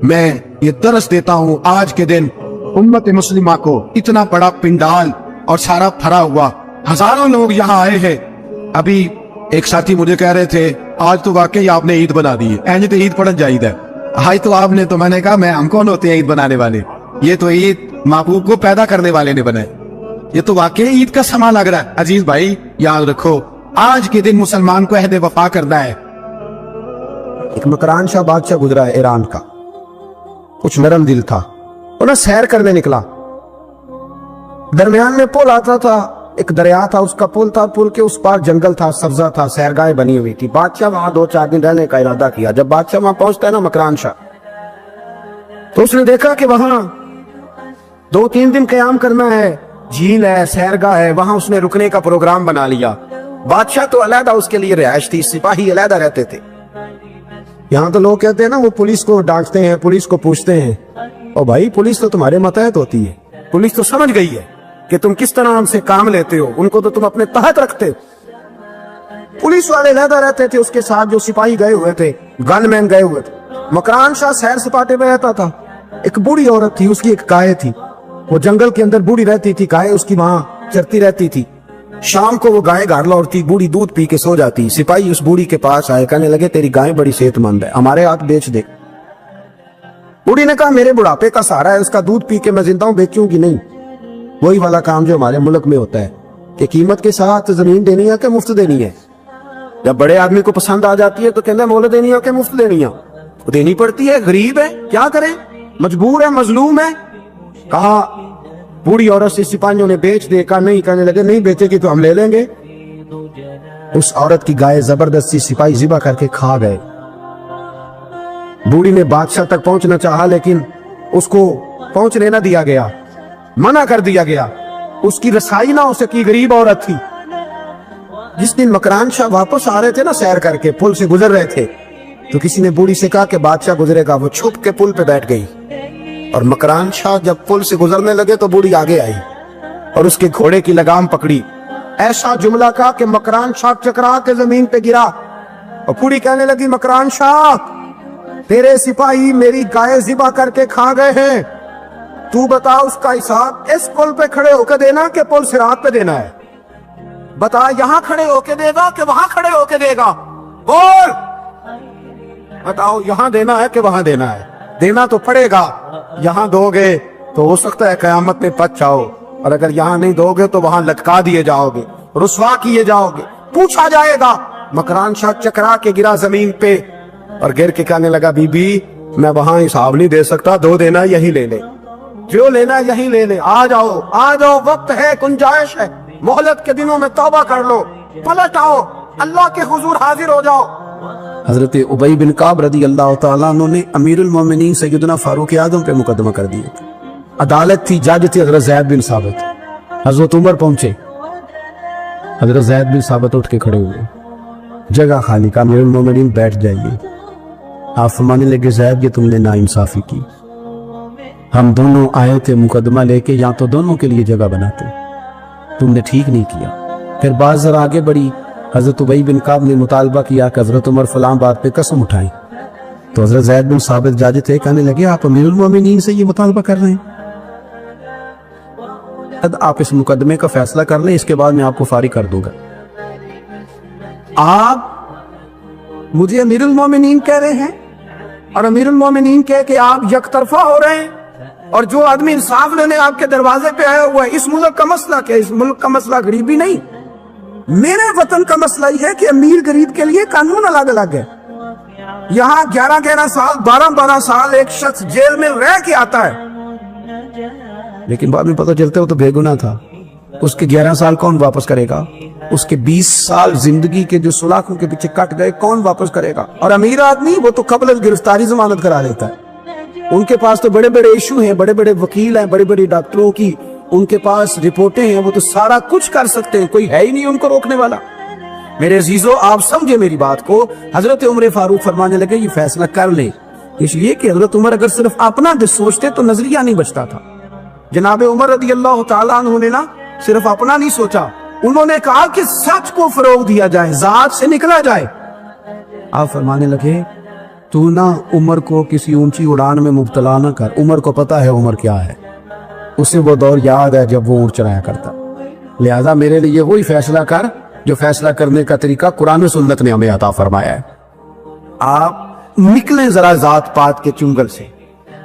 मैं ये दरस देता हूँ आज के दिन उम्मत मुस्लिमा को। इतना बड़ा पिंडाल और सारा भरा हुआ, हजारों लोग यहाँ आए हैं। अभी एक साथी मुझे कह रहे थे आज तो वाकई आपने ईद बना दी है, ऐसे तो ईद पढ़न जाहिदा हाई तो आपने। तो मैंने कहा मैं हम कौन होते हैं ईद बनाने वाले, ये तो ईद महबूब को पैदा करने वाले ने बनाए। ये तो वाकई ईद का समा लग रहा है। अजीज भाई याद रखो, आज के दिन मुसलमान को अहद वफा करना है। एक मकरान शाह बादशाह गुजरा है ईरान का, कुछ नरम दिल था। वो ना सैर करने निकला, दरमियान में पुल आता था, एक दरिया था, उसका पुल था, पुल के उस पार जंगल था, सब्जा था, सैरगाहें बनी हुई थी। बादशाह वहां 2-4 दिन रहने का इरादा किया। जब बादशाह वहां पहुंचता है ना मकरान शाह, तो उसने देखा कि वहां 2-3 दिन क़याम करना है, झील है, सैरगाह है, वहां उसने रुकने का प्रोग्राम बना लिया। बादशाह तो अलहदा उसके लिए रिहाइश थी, सिपाही अलहदा रहते थे। यहाँ तो लोग कहते हैं ना वो पुलिस को डांटते हैं, पुलिस को पूछते हैं, और भाई पुलिस तो तुम्हारे मतहत होती है, पुलिस तो समझ गई है कि तुम किस तरह हमसे काम लेते हो, उनको तो तुम अपने तहत रखते हो। पुलिस वाले अलहदा रहते थे, उसके साथ जो सिपाही गए हुए थे, गनमैन गए हुए थे। मकरान शाह सैर सपाटे में रहता था। एक बूढ़ी औरत थी, उसकी एक गाय थी, वो जंगल के अंदर बूढ़ी रहती थी, गाय उसकी वहां चरती रहती थी। शाम को वो गाय घर लौटती, बूढ़ी दूध पी के सो जाती। सिपाही उस बूढ़ी के पास आए, कहने लगे तेरी गाय बड़ी सेहतमंद है, हमारे हाथ बेच दे। बूढ़ी ने कहा मेरे बुढ़ापे का सहारा है, उसका दूध पी के मैं जिंदा हूं, बेचूंगी नहीं। वही वाला काम जो हमारे मुल्क में होता है कि कीमत के साथ जमीन देनी है कि मुफ्त देनी है। जब बड़े आदमी को पसंद आ जाती है तो कहते हैं मोल देनी है कि मुफ्त देनी है। तो देनी पड़ती है, गरीब है, क्या करे, मजबूर है, मजलूम है। कहा बूढ़ी औरत से सिपाहियों ने बेच दे, कहा नहीं, कहने लगे नहीं बेचेगी तो हम ले लेंगे। उस औरत की गाय जबरदस्ती सिपाही जिबा करके खा गए। बूढ़ी ने बादशाह तक पहुंचना चाहा लेकिन उसको पहुंचने न दिया गया, मना कर दिया गया। उसकी रसाई ना हो सकी, गरीब औरत थी। जिस दिन मकरान शाह वापस आ रहे थे ना सैर करके, पुल से गुजर रहे थे, तो किसी ने बूढ़ी से कहा कि बादशाह गुजरेगा। वो छुप के पुल पे बैठ गई। اور مکران شاہ جب پل سے گزرنے لگے تو بوڑھی آگے آئی اور اس کے گھوڑے کی لگام پکڑی، ایسا جملہ کہا کہ مکران شاہ چکرا کے زمین پہ گرا، اور بوڑھی کہنے لگی مکران شاہ تیرے سپاہی میری گائے ذبح کر کے کھا گئے ہیں، تو بتا اس کا حساب اس پل پہ کھڑے ہو کے دینا کہ پل صراط پہ دینا ہے؟ بتا یہاں کھڑے ہو کے دے گا کہ وہاں کھڑے ہو کے دے گا؟ بول بتاؤ، یہاں دینا ہے کہ وہاں دینا ہے؟ دینا تو پڑے گا، یہاں دو گے تو ہو سکتا ہے قیامت میں بچ جاؤ، اور اگر یہاں نہیں دو گے تو وہاں لٹکا دیے جاؤ گے، رسوا کیے جاؤ گے، پوچھا جائے گا۔ مکران شاہ چکرا کے گرا زمین پہ اور گر کے کہنے لگا بی بی میں وہاں حساب نہیں دے سکتا، دو دینا یہی لے لے، جو لینا یہی لے لے، آ جاؤ، وقت ہے، گنجائش ہے، مہلت کے دنوں میں توبہ کر لو، پلٹ آؤ، اللہ کے حضور حاضر ہو جاؤ۔ حضرت ابی بن کعب رضی اللہ تعالیٰ عنہ نے امیر المومنین سیدنا فاروق اعظم پہ مقدمہ کر دیا، عدالت تھی، جج تھی حضرت زید بن ثابت، حضرت عمر پہنچے، حضرت زید بن ثابت اٹھ کے کھڑے ہوئے، جگہ خالی کا، امیر المومنین بیٹھ جائیے۔ آپ فرمانے لگے زید یہ تم نے ناانصافی کی، ہم دونوں آئے تھے مقدمہ لے کے، یا تو دونوں کے لیے جگہ بناتے، تم نے ٹھیک نہیں کیا۔ پھر بات ذرا آگے بڑھی، حضرت ابی بن کعب نے مطالبہ کیا کہ حضرت عمر فلاں بات پہ قسم اٹھائیں، تو حضرت زید بن ثابت جاج تھے، کہنے لگے آپ امیر المومنین سے یہ مطالبہ کر رہے ہیں، آپ اس مقدمے کا فیصلہ کر لیں، اس کے بعد میں آپ کو فارغ کر دوں گا۔ آپ مجھے امیر المومنین کہہ رہے ہیں، اور امیر المومنین کہہ کہ آپ یک طرفہ ہو رہے ہیں، اور جو آدمی انصاف لینے آپ کے دروازے پہ آیا ہوا ہے، اس ملک کا مسئلہ کیا؟ اس ملک کا مسئلہ غریبی نہیں، میرے وطن کا مسئلہ یہ ہے کہ امیر غریب کے لیے قانون الگ الگ ہے۔ یہاں 11 سال 12 سال ایک شخص جیل میں رہ کے آتا ہے، لیکن بعد میں پتہ چلتا ہے وہ تو بے گناہ تھا، اس کے 11 سال کون واپس کرے گا؟ اس کے 20 سال زندگی کے جو سلاخوں کے پیچھے کٹ گئے کون واپس کرے گا؟ اور امیر آدمی وہ تو قبل از گرفتاری ضمانت کرا لیتا ہے، ان کے پاس تو بڑے بڑے ایشو ہیں، بڑے بڑے وکیل ہیں، بڑے بڑے ڈاکٹروں کی ان کے پاس رپورٹیں ہیں، وہ تو سارا کچھ کر سکتے ہیں، کوئی ہے ہی نہیں ان کو روکنے والا۔ میرے عزیزو آپ سمجھے میری بات کو، حضرت عمر فاروق فرمانے لگے یہ فیصلہ کر لیں، اس لیے کہ حضرت عمر اگر صرف اپنا سوچتے تو نظریہ نہیں بچتا تھا۔ جناب عمر رضی اللہ تعالیٰ عنہ نے نا صرف اپنا نہیں سوچا، انہوں نے کہا کہ سچ کو فروغ دیا جائے، ذات سے نکلا جائے۔ آپ فرمانے لگے تو نہ عمر کو کسی اونچی اڑان میں مبتلا نہ کر، عمر کو پتا ہے عمر کیا ہے، اسے وہ دور یاد ہے جب وہ اونٹ چرایا کرتا، لہذا میرے لیے وہی فیصلہ کر جو فیصلہ کرنے کا طریقہ قرآن و سنت نے ہمیں عطا فرمایا ہے۔ آپ نکلیں ذرا ذات پات کے چنگل سے،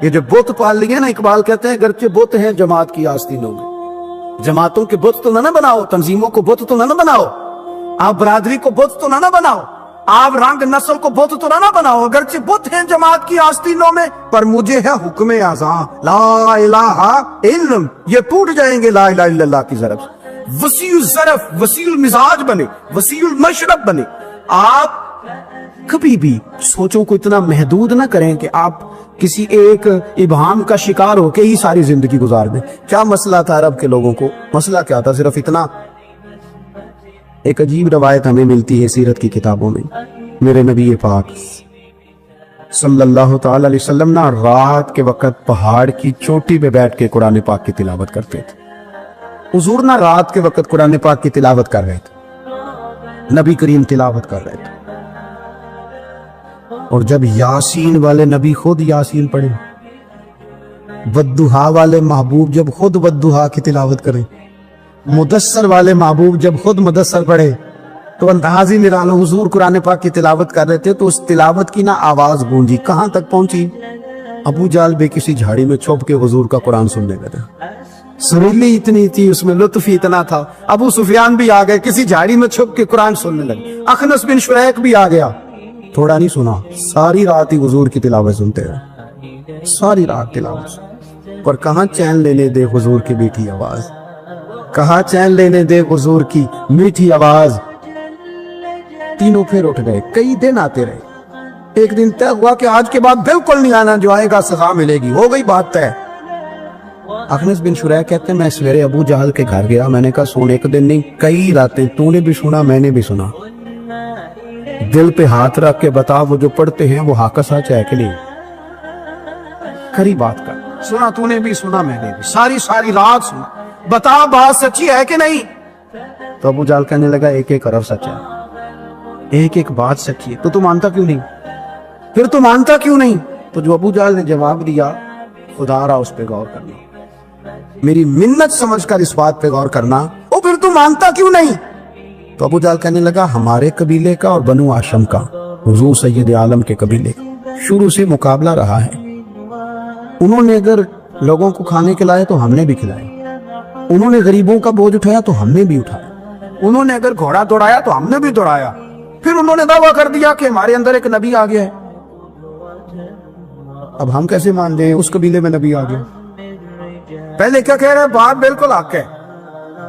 یہ جو بت پال لیے نا، اقبال کہتے ہیں گرچہ بت ہیں جماعت کی آستینوں میں، جماعتوں کے بت تو نہ بناؤ، تنظیموں کو بت تو نہ بناؤ، آپ برادری کو بت تو نہ بناؤ، آپ رنگ نسل کو بت تو نہ بناؤ، اگرچہ بت ہیں جماعت کی آستینوں میں، پر مجھے ہے حکم اعظاں لا الہ الا، یہ ٹوٹ جائیں گے لا الہ الا اللہ کی ضرب سے۔ وسیع الظرف، وسیع المزاج بنے، وسیع المشرب بنے۔ آپ کبھی بھی سوچوں کو اتنا محدود نہ کریں کہ آپ کسی ایک ابہام کا شکار ہو کے ہی ساری زندگی گزار دیں۔ کیا مسئلہ تھا عرب کے لوگوں کو؟ مسئلہ کیا تھا؟ صرف اتنا، ایک عجیب روایت ہمیں ملتی ہے سیرت کی کتابوں میں، میرے نبی پاک صلی اللہ تعالی علیہ وسلم نا رات کے وقت پہاڑ کی چوٹی پہ بیٹھ کے قرآن پاک کی تلاوت کرتے تھے۔ حضور نا رات کے وقت قرآن پاک کی تلاوت کر رہے تھے، نبی کریم تلاوت کر رہے تھے، اور جب یاسین والے نبی خود یاسین پڑھے، والضحیٰ والے محبوب جب خود والضحیٰ کی تلاوت کریں، مدثر والے محبوب جب خود مدثر پڑھے، تو انداز ہی نرالا، حضور قرآن پاک کی تلاوت کر رہے تھے تو اس تلاوت کی نا آواز گونجی، کہاں تک پہنچی؟ ابو جہل بھی کسی جھاڑی میں چھپ کے حضور کا قرآن سننے لگے، سریلی اتنی تھی، اس میں لطف ہی اتنا تھا۔ ابو سفیان بھی آ گئے، کسی جھاڑی میں چھپ کے قرآن سننے لگے، اخنس بن شریک بھی آ گیا، تھوڑا نہیں سنا، ساری رات ہی حضور کی تلاوت سنتے رہے، ساری رات تلاوت۔ پر کہاں چین لینے دے حضور کی میٹھی آواز، کہاں چین لینے دے حضور کی میٹھی آواز۔ تینوں پھر اٹھ گئے، کئی دن آتے رہے، ایک دن طے ہوا کہ آج کے بعد بالکل نہیں آنا، جو آئے گا سزا ملے گی، ہو گئی بات طے۔ اخنس بن شریک کہتے ہیں میں سویرے ابو جہل کے گھر گیا، میں نے کہا سن، ایک دن نہیں کئی راتیں، تو نے بھی سنا میں نے بھی سنا، دل پہ ہاتھ رکھ کے بتا وہ جو پڑھتے ہیں وہ حق سچ ہے کہ نہیں؟ کری بات کر، सुना तूने भी, सुना मैंने भी, सारी सारी रात सुना, बता बात सच्ची है कि नहीं? तो अबू जाल कहने लगा एक एक अरब सच है, एक एक बात सच्ची है, तो तू मानता क्यों नहीं? फिर तू मानता क्यों नहीं? तो जो अबू जाल ने जवाब दिया, खुदा रहा उस पे गौर करना, मेरी मिन्नत समझकर इस बात पे गौर करना, ओ फिर तू मानता क्यों नहीं? तो अबू जाल कहने लगा हमारे कबीले का और बनु हाशिम का, हुजूर सैयद आलम के कबीले का शुरू से मुकाबला रहा है। उन्होंने अगर लोगों को खाने खिलाए तो हमने भी खिलाए, उन्होंने गरीबों का बोझ उठाया तो हमने भी उठाया, उन्होंने अगर घोड़ा दौड़ाया तो हमने भी दौड़ाया, फिर उन्होंने दावा कर दिया कि हमारे अंदर एक नबी आ गया है। अब हम कैसे मान दें उस कबीले में नबी आ गया? पहले क्या कह रहा है, बात बिल्कुल हक है,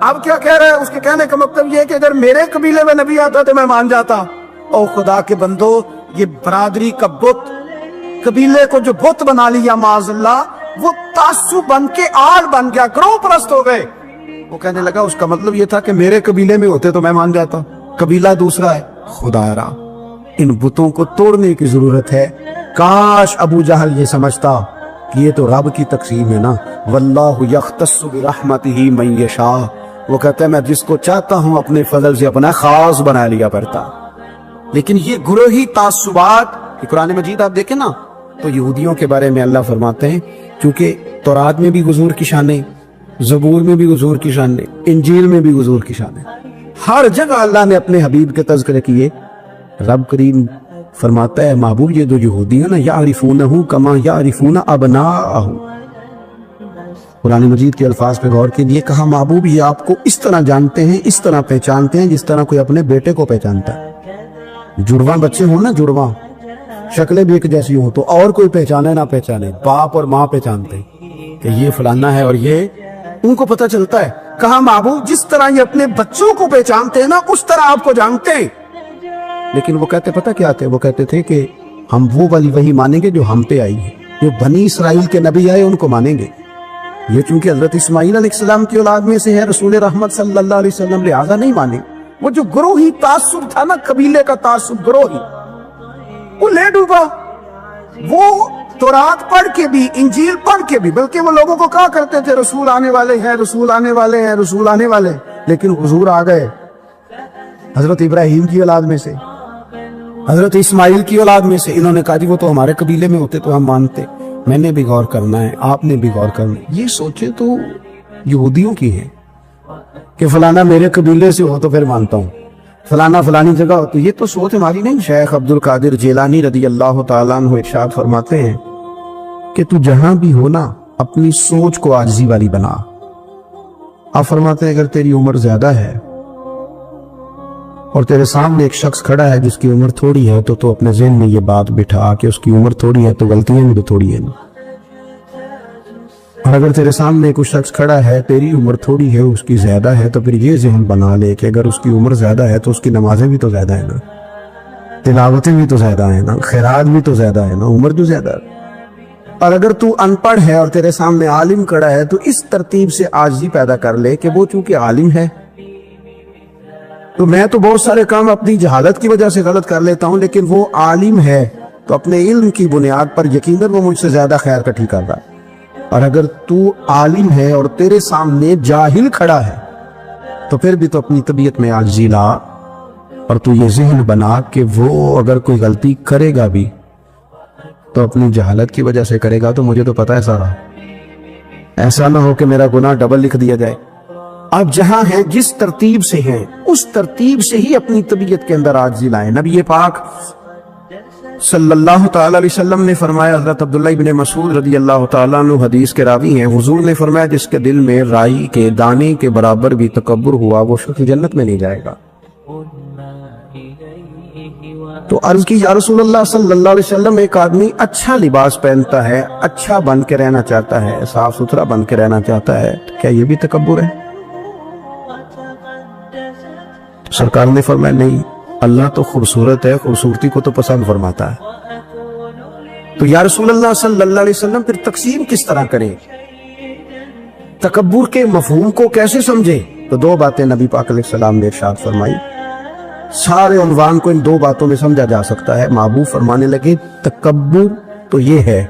अब क्या कह रहा है? उसके कहने का मतलब ये है कि अगर मेरे कबीले में नबी आता तो मैं मान जाता। ओ खुदा के बंदो, ये बरादरी का बुत, कबीले को जो बुत बना लिया माज़अल्लाह, वो तासुब बन के आड़ बन गया, ग्रोह परस्त हो गए। वो कहने लगा उसका मतलब ये था कि मेरे कबीले में होते तो मैं मान जाता, कबीला दूसरा है। खुदारा, इन बुतों को तोड़ने की जरूरत है। काश अबू जहल ये समझता कि ये तो रब की तकसीम है ना, वल्लाहु यख्तस्सु बिरहमतिही मन यशा। वो कहता है मैं जिसको चाहता हूं अपने फजल से अपना खास बना लिया करता। लेकिन ये गुरोही तासुबात, कुरान मजीद आप देखें ना तो यहूदियों के बारे में अल्लाह फरमाते हैं, क्योंकि तौरात में भी हुजूर की शान, ज़बूर में भी हुजूर की शान, इंजील में भी हुजूर की शान है, हर जगह अल्लाह ने अपने हबीब के तज़किरे किए। रब करीम फरमाता है महबूब ये जो यहूदी है ना, यारिफूनहु कमा यारिफून अबनाअहु। कुरान मजीद के अल्फाज पे गौर कीजिए, कहा महबूब ये आपको इस तरह जानते हैं, इस तरह पहचानते हैं जिस तरह कोई अपने बेटे को पहचानता है। जुड़वा बच्चे हो ना, जुड़वा शक्लें भी एक जैसी हो तो और कोई पहचाने ना पहचाने, बाप और माँ पहचानते हैं कि ये फलाना है, और ये उनको पता चलता है। कहा महबूब जिस तरह ये अपने बच्चों को पहचानते हैं ना, उस तरह आपको जानते हैं। लेकिन वो कहते पता क्या थे? वो कहते थे कि हम वो वाली वही मानेंगे जो हम पे आई है, जो बनी इसराइल के नबी आए उनको मानेंगे। ये चूंकि हजरत इस्माइल अलैहिस्सलाम की औलाद में से है, रसूल रहमत सल्लल्लाहु अलैहि वसल्लम, लिहाजा नहीं माने। वो जो ग्रोही तासुब था ना, कबीले का तासुब ग्रोही, वो ले डूबा। वो तौरात पढ़ के भी, इंजील पढ़ के भी, बल्कि वो लोगों को कहा करते थे रसूल आने वाले हैं, रसूल आने वाले हैं, रसूल आने वाले, लेकिन हुजूर आ गए हजरत इब्राहिम की औलाद में से, हजरत इस्माइल की औलाद में से। इन्होंने कहा जी वो तो हमारे कबीले में होते तो हम मानते। मैंने भी गौर करना है, आपने भी गौर करना है। ये सोचे तो यहूदियों की है कि फलाना मेरे कबीले से हो तो फिर मानता हूँ, फलाना फलानी जगह हो तो, ये तो सोच हमारी नहीं। शेख अब्दुल कादिर जेलानी रदी अल्लाह ताला अन्हु इरशाद फरमाते हैं कि तू जहां भी हो ना, अपनी सोच को आजिज़ी वाली बना। आप फरमाते हैं अगर तेरी उम्र ज्यादा है और तेरे सामने एक शख्स खड़ा है जिसकी उम्र थोड़ी है, तो अपने ज़हन में ये बात बिठा कि उसकी उम्र थोड़ी है तो गलतियां भी तो थोड़ी है ना। और अगर तेरे सामने कुछ शख्स खड़ा है, तेरी उम्र थोड़ी है, उसकी ज्यादा है, तो फिर ये ज़हन बना ले कि अगर उसकी उम्र ज्यादा है तो उसकी नमाजें भी तो ज्यादा है ना, तिलावतें भी तो ज्यादा है ना, खैरात भी तो ज्यादा है ना, उम्र जो ज्यादा है। और अगर तू अनपढ़ है और तेरे सामने आलिम खड़ा है, तो इस तरतीब से आजिज़ी पैदा कर ले कि वो चूंकि आलिम है, तो मैं तो बहुत सारे काम अपनी जहालत की वजह से गलत कर लेता हूं, लेकिन वो आलिम है तो अपने इल्म की बुनियाद पर यकीनन वो मुझसे ज्यादा खैर इकट्ठी कर रहा है। और अगर तू आलिम है और तेरे सामने जाहिल खड़ा है, तो फिर भी तो अपनी तबीयत में आजिज़ी ला, और तू ये ज़हन बना कि वो अगर कोई गलती करेगा भी तो अपनी जहालत की वजह से करेगा। तो मुझे तो पता है सारा, ऐसा ना हो कि मेरा गुनाह डबल लिख दिया जाए। आप जहां हैं, जिस तरतीब से हैं, उस तरतीब से ही अपनी तबीयत के अंदर आजिज़ी लाएं। नबी पाक सल्लल्लाहु ताला अलैहि वसल्लम ने फरमाया, हज़रत अब्दुल्लाह इब्न मसूद रज़ी अल्लाह ताला अन्हु हदीस के रावी हैं, हुजूर ने फरमाया जिसके दिल में राई के दाने के बराबर भी तकब्बुर हुआ, वो शख्स जन्नत में नहीं जाएगा। तो अर्ज की या रसूलल्लाह सल्लल्लाहु अलैहि वसल्लम, एक आदमी अच्छा लिबास पहनता है, अच्छा बन के रहना चाहता है, साफ सुथरा बन के रहना चाहता है, क्या ये भी तकब्बुर है? सरकार ने फरमाया नहीं, अल्लाह तो खूबसूरत है, खूबसूरती को तो पसंद फरमाता है। तो या रसूलल्लाह सल्लल्लाहु अलैहि वसल्लम फिर तकसीम किस तरह करें, तकब्बुर के मफहूम को कैसे समझे? तो दो बातें नबी पाक अलैहिस्सलाम ने इरशाद फरमाई। सारे उन्वान को इन दो बातों में समझा जा सकता है। महबूब फरमाने लगे तकब्बुर तो ये है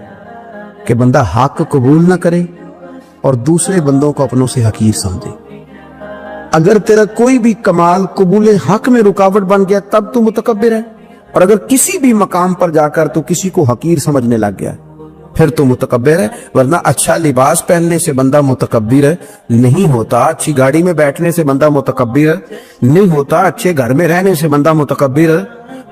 کہ بندہ حق قبول نہ کرے اور دوسرے بندوں کو اپنوں سے حقیر سمجھے. اگر تیرا کوئی بھی کمال قبول حق میں رکاوٹ بن گیا تب تو متکبر ہے، اور اگر کسی بھی مقام پر جا کر تو کسی کو حقیر سمجھنے لگ گیا پھر تو متکبر ہے. ورنہ اچھا لباس پہننے سے بندہ متکبر ہے نہیں ہوتا، اچھی گاڑی میں بیٹھنے سے بندہ متکبر ہے نہیں ہوتا، اچھے گھر میں رہنے سے بندہ متکبر ہے.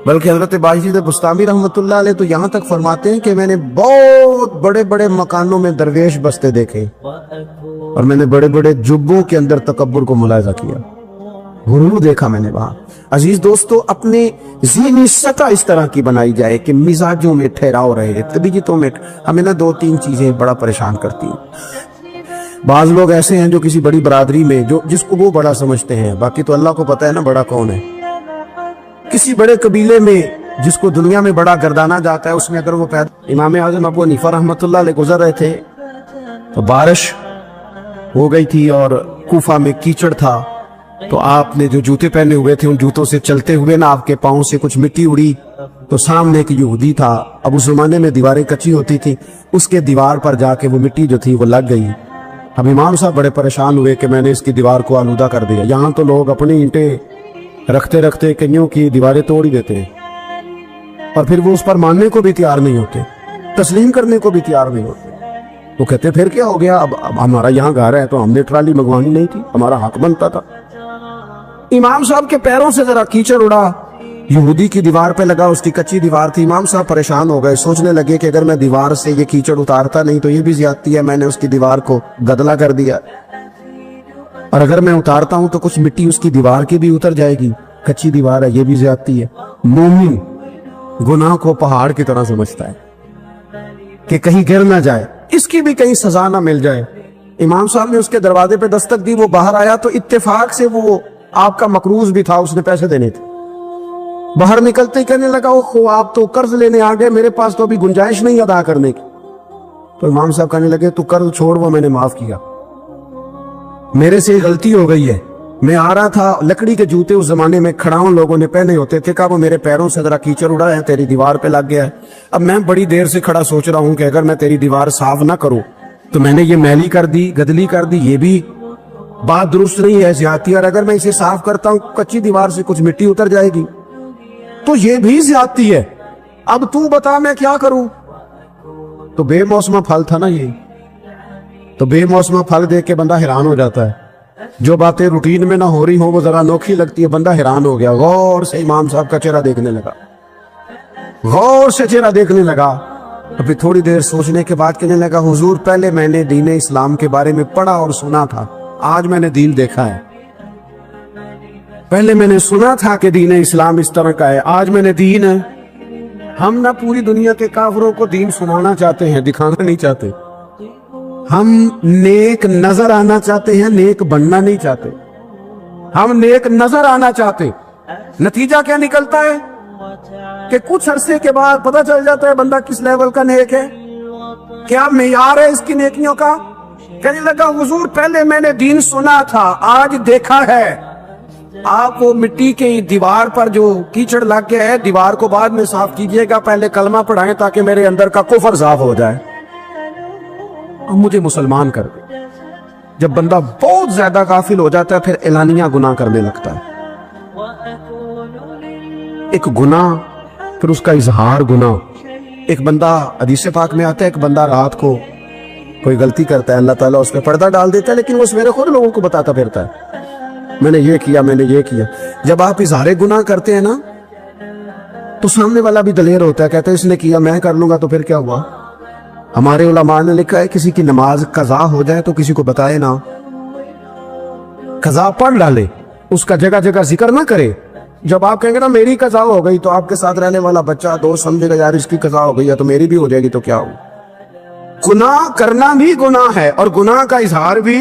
بلکہ حضرت باجید بستامی رحمۃ اللہ علیہ تو یہاں تک فرماتے ہیں کہ میں نے بہت بڑے بڑے مکانوں میں درویش بستے دیکھے اور میں نے بڑے بڑے جبوں کے اندر تکبر کو ملاحظہ کیا، غرور دیکھا میں نے وہاں. عزیز دوستو، اپنے ذہنی سطح اس طرح کی بنائی جائے کہ مزاجوں میں ٹھہراؤ رہے، طبیعتوں میں. ہمیں نا 2-3 چیزیں بڑا پریشان کرتی ہیں. بعض لوگ ایسے ہیں جو کسی بڑی برادری میں جس کو وہ بڑا سمجھتے ہیں، باقی تو اللہ کو پتہ ہے نا بڑا کون ہے. کسی بڑے قبیلے میں جس کو دنیا میں بڑا گردانا جاتا ہے، اس میں اگر وہ امام اعظم ابو حنیفہ رحمۃ اللہ علیہ گزر رہے تھے تو بارش ہو گئی تھی اور کوفہ میں کیچڑ تھا، تو آپ نے جو جوتے پہنے ہوئے تھے ان جوتوں سے چلتے ہوئے نا آپ کے پاؤں سے کچھ مٹی اڑی، تو سامنے ایک یہودی تھا. اب اس زمانے میں دیواریں کچی ہوتی تھی، اس کے دیوار پر جا کے وہ مٹی جو تھی وہ لگ گئی. اب امام صاحب بڑے پریشان ہوئے کہ میں نے اس کی دیوار کو آلودہ کر دیا. یہاں تو لوگ اپنی اینٹیں رکھتے رکھتے کئیوں کی دیواریں توڑ ہی دیتے ہیں اور پھر وہ اس پر ماننے کو بھی تیار نہیں ہوتے، تسلیم کرنے کو بھی تیار نہیں ہوتے. وہ کہتے پھر کیا ہو گیا، اب ہمارا یہاں گھر ہے تو ہم نے ٹرالی منگوانی نہیں تھی، ہمارا حق بنتا تھا. امام صاحب کے پیروں سے ذرا کیچڑ اڑا، یہودی کی دیوار پہ لگا، اس کی کچی دیوار تھی. امام صاحب پریشان ہو گئے، سوچنے لگے کہ اگر میں دیوار سے یہ کیچڑ اتارتا نہیں تو یہ بھی زیادتی ہے، میں نے اس کی دیوار کو گدلا کر دیا، اور اگر میں اتارتا ہوں تو کچھ مٹی اس کی دیوار کی بھی اتر جائے گی، کچی دیوار ہے، یہ بھی زیادتی ہے. مومن گناہ کو پہاڑ کی طرح سمجھتا ہے کہ کہیں گر نہ جائے، اس کی بھی کہیں سزا نہ مل جائے. امام صاحب نے اس کے دروازے پہ دستک دی، وہ باہر آیا تو اتفاق سے وہ آپ کا مقروض بھی تھا، اس نے پیسے دینے تھے. باہر نکلتے ہی کہنے لگا اوہ آپ تو قرض لینے آ گئے، میرے پاس تو ابھی گنجائش نہیں ادا کرنے کی. تو امام صاحب کہنے لگے تو قرض چھوڑ، وہ میں نے معاف کیا، میرے سے غلطی ہو گئی ہے. میں آ رہا تھا، لکڑی کے جوتے اس زمانے میں کھڑاؤں لوگوں نے پہنے ہوتے تھے، کہا وہ میرے پیروں سے ذرا کیچڑ اڑا ہے، تیری دیوار پہ لگ گیا ہے. اب میں بڑی دیر سے کھڑا سوچ رہا ہوں کہ اگر میں تیری دیوار صاف نہ کروں تو میں نے یہ میلی کر دی، گدلی کر دی، یہ بھی بات درست نہیں ہے، زیادتی. اور اگر میں اسے صاف کرتا ہوں کچی دیوار سے کچھ مٹی اتر جائے گی تو یہ بھی زیادتی ہے. اب تو بتا میں کیا کروں. تو بے موسمہ پھل تھا نا یہ، تو بے موسمہ پھل دیکھ کے بندہ حیران ہو جاتا ہے. جو باتیں روٹین میں نہ ہو رہی ہوں وہ ذرا انوکھی لگتی ہے، بندہ حیران ہو گیا. غور سے امام صاحب کا چہرہ دیکھنے لگا، غور سے چہرہ دیکھنے لگا. ابھی تھوڑی دیر سوچنے کے بعد کہنے لگا حضور پہلے میں نے دین اسلام کے بارے میں پڑھا اور سنا تھا، آج میں نے دین دیکھا ہے. پہلے میں نے سنا تھا کہ دین اسلام اس طرح کا ہے، آج میں نے دین ہے. ہم نہ پوری دنیا کے کافروں کو دین سنانا چاہتے ہیں، دکھانا نہیں چاہتے. ہم نیک نظر آنا چاہتے ہیں، نیک بننا نہیں چاہتے. ہم نیک نظر آنا چاہتے، نتیجہ کیا نکلتا ہے کہ کچھ عرصے کے بعد پتہ چل جاتا ہے بندہ کس لیول کا نیک ہے، کیا معیار ہے اس کی نیکیوں کا. کہنے لگا حضور پہلے میں نے دین سنا تھا، آج دیکھا ہے. آپ وہ مٹی کی دیوار پر جو کیچڑ لگ گیا ہے، دیوار کو بعد میں صاف کیجئے گا، پہلے کلمہ پڑھائیں تاکہ میرے اندر کا کفر صاف ہو جائے اور مجھے مسلمان کر دے. جب بندہ بہت زیادہ غافل ہو جاتا ہے پھر اعلانیہ گناہ کرنے لگتا ہے. ایک گناہ، پھر اس کا اظہار گناہ. ایک بندہ، حدیث پاک میں آتا ہے، ایک بندہ رات کو کوئی غلطی کرتا ہے، اللہ تعالیٰ اس پہ پردہ ڈال دیتا ہے، لیکن وہ سویرے خود لوگوں کو بتاتا پھرتا ہے میں نے یہ کیا، میں نے یہ کیا. جب آپ اظہار گناہ کرتے ہیں نا تو سامنے والا بھی دلیر ہوتا ہے، کہتا ہے اس نے کیا میں کر لوں گا تو پھر کیا ہوا. ہمارے علماء نے لکھا ہے کسی کی نماز قضا ہو جائے تو کسی کو بتائے نہ، قضا پڑھ ڈالے، اس کا جگہ جگہ ذکر نہ کرے. جب آپ کہیں گے نا میری قضا ہو گئی تو آپ کے ساتھ رہنے والا بچہ دوست سمجھے گا یار اس کی قضا ہو گئی ہے تو میری بھی ہو جائے گی تو کیا ہو. گناہ کرنا بھی گناہ ہے اور گناہ کا اظہار بھی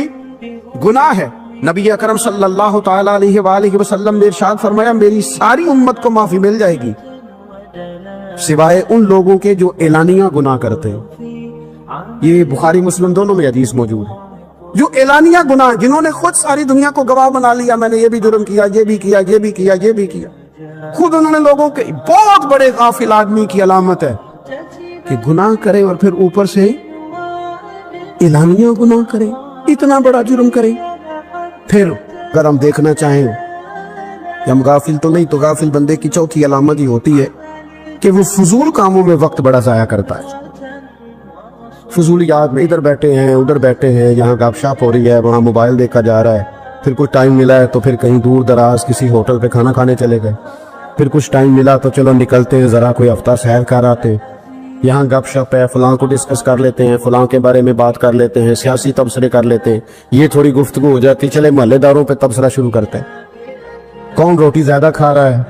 گناہ ہے. نبی اکرم صلی اللہ تعالیٰ علیہ وآلہ وسلم نے ارشاد فرمایا میری ساری امت کو معافی مل جائے گی سوائے ان لوگوں کے جو اعلانیہ گناہ کرتے ہیں. یہ بخاری مسلم دونوں میں حدیث موجود ہے. جو اعلانیہ گناہ، جنہوں نے خود ساری دنیا کو گواہ بنا لیا، میں نے یہ بھی جرم کیا، یہ بھی کیا، یہ بھی کیا، یہ بھی کیا. خود انہوں نے لوگوں کے، بہت بڑے غافل آدمی کی علامت ہے کہ گناہ کرے اور پھر اوپر سے इलानिया गुनाह करे, इतना बड़ा जुर्म करे। फिर अगर हम देखना चाहें कि हम गाफिल तो नहीं, तो गाफिल बंदे की चौथी अलामत ही होती है कि वो फजूल कामों में वक्त बड़ा जाया करता है। फजूलियात में इधर बैठे हैं, उधर बैठे हैं, यहाँ गपशप हो रही है, वहाँ मोबाइल देखा जा रहा है। फिर कुछ टाइम मिला है तो फिर कहीं दूर दराज किसी होटल पे खाना खाने चले गए। फिर कुछ टाइम मिला तो चलो निकलते हैं, जरा कोई हफ्ता सैर कर आते, यहाँ गपशप है, फलां को डिस्कस कर लेते हैं, फलां के बारे में बात कर लेते हैं, सियासी तबसरे कर लेते हैं। ये थोड़ी गुफ्तगू हो जाती, चले मोहल्लेदारों पे तबसरा शुरू करते हैं, कौन रोटी ज्यादा खा रहा है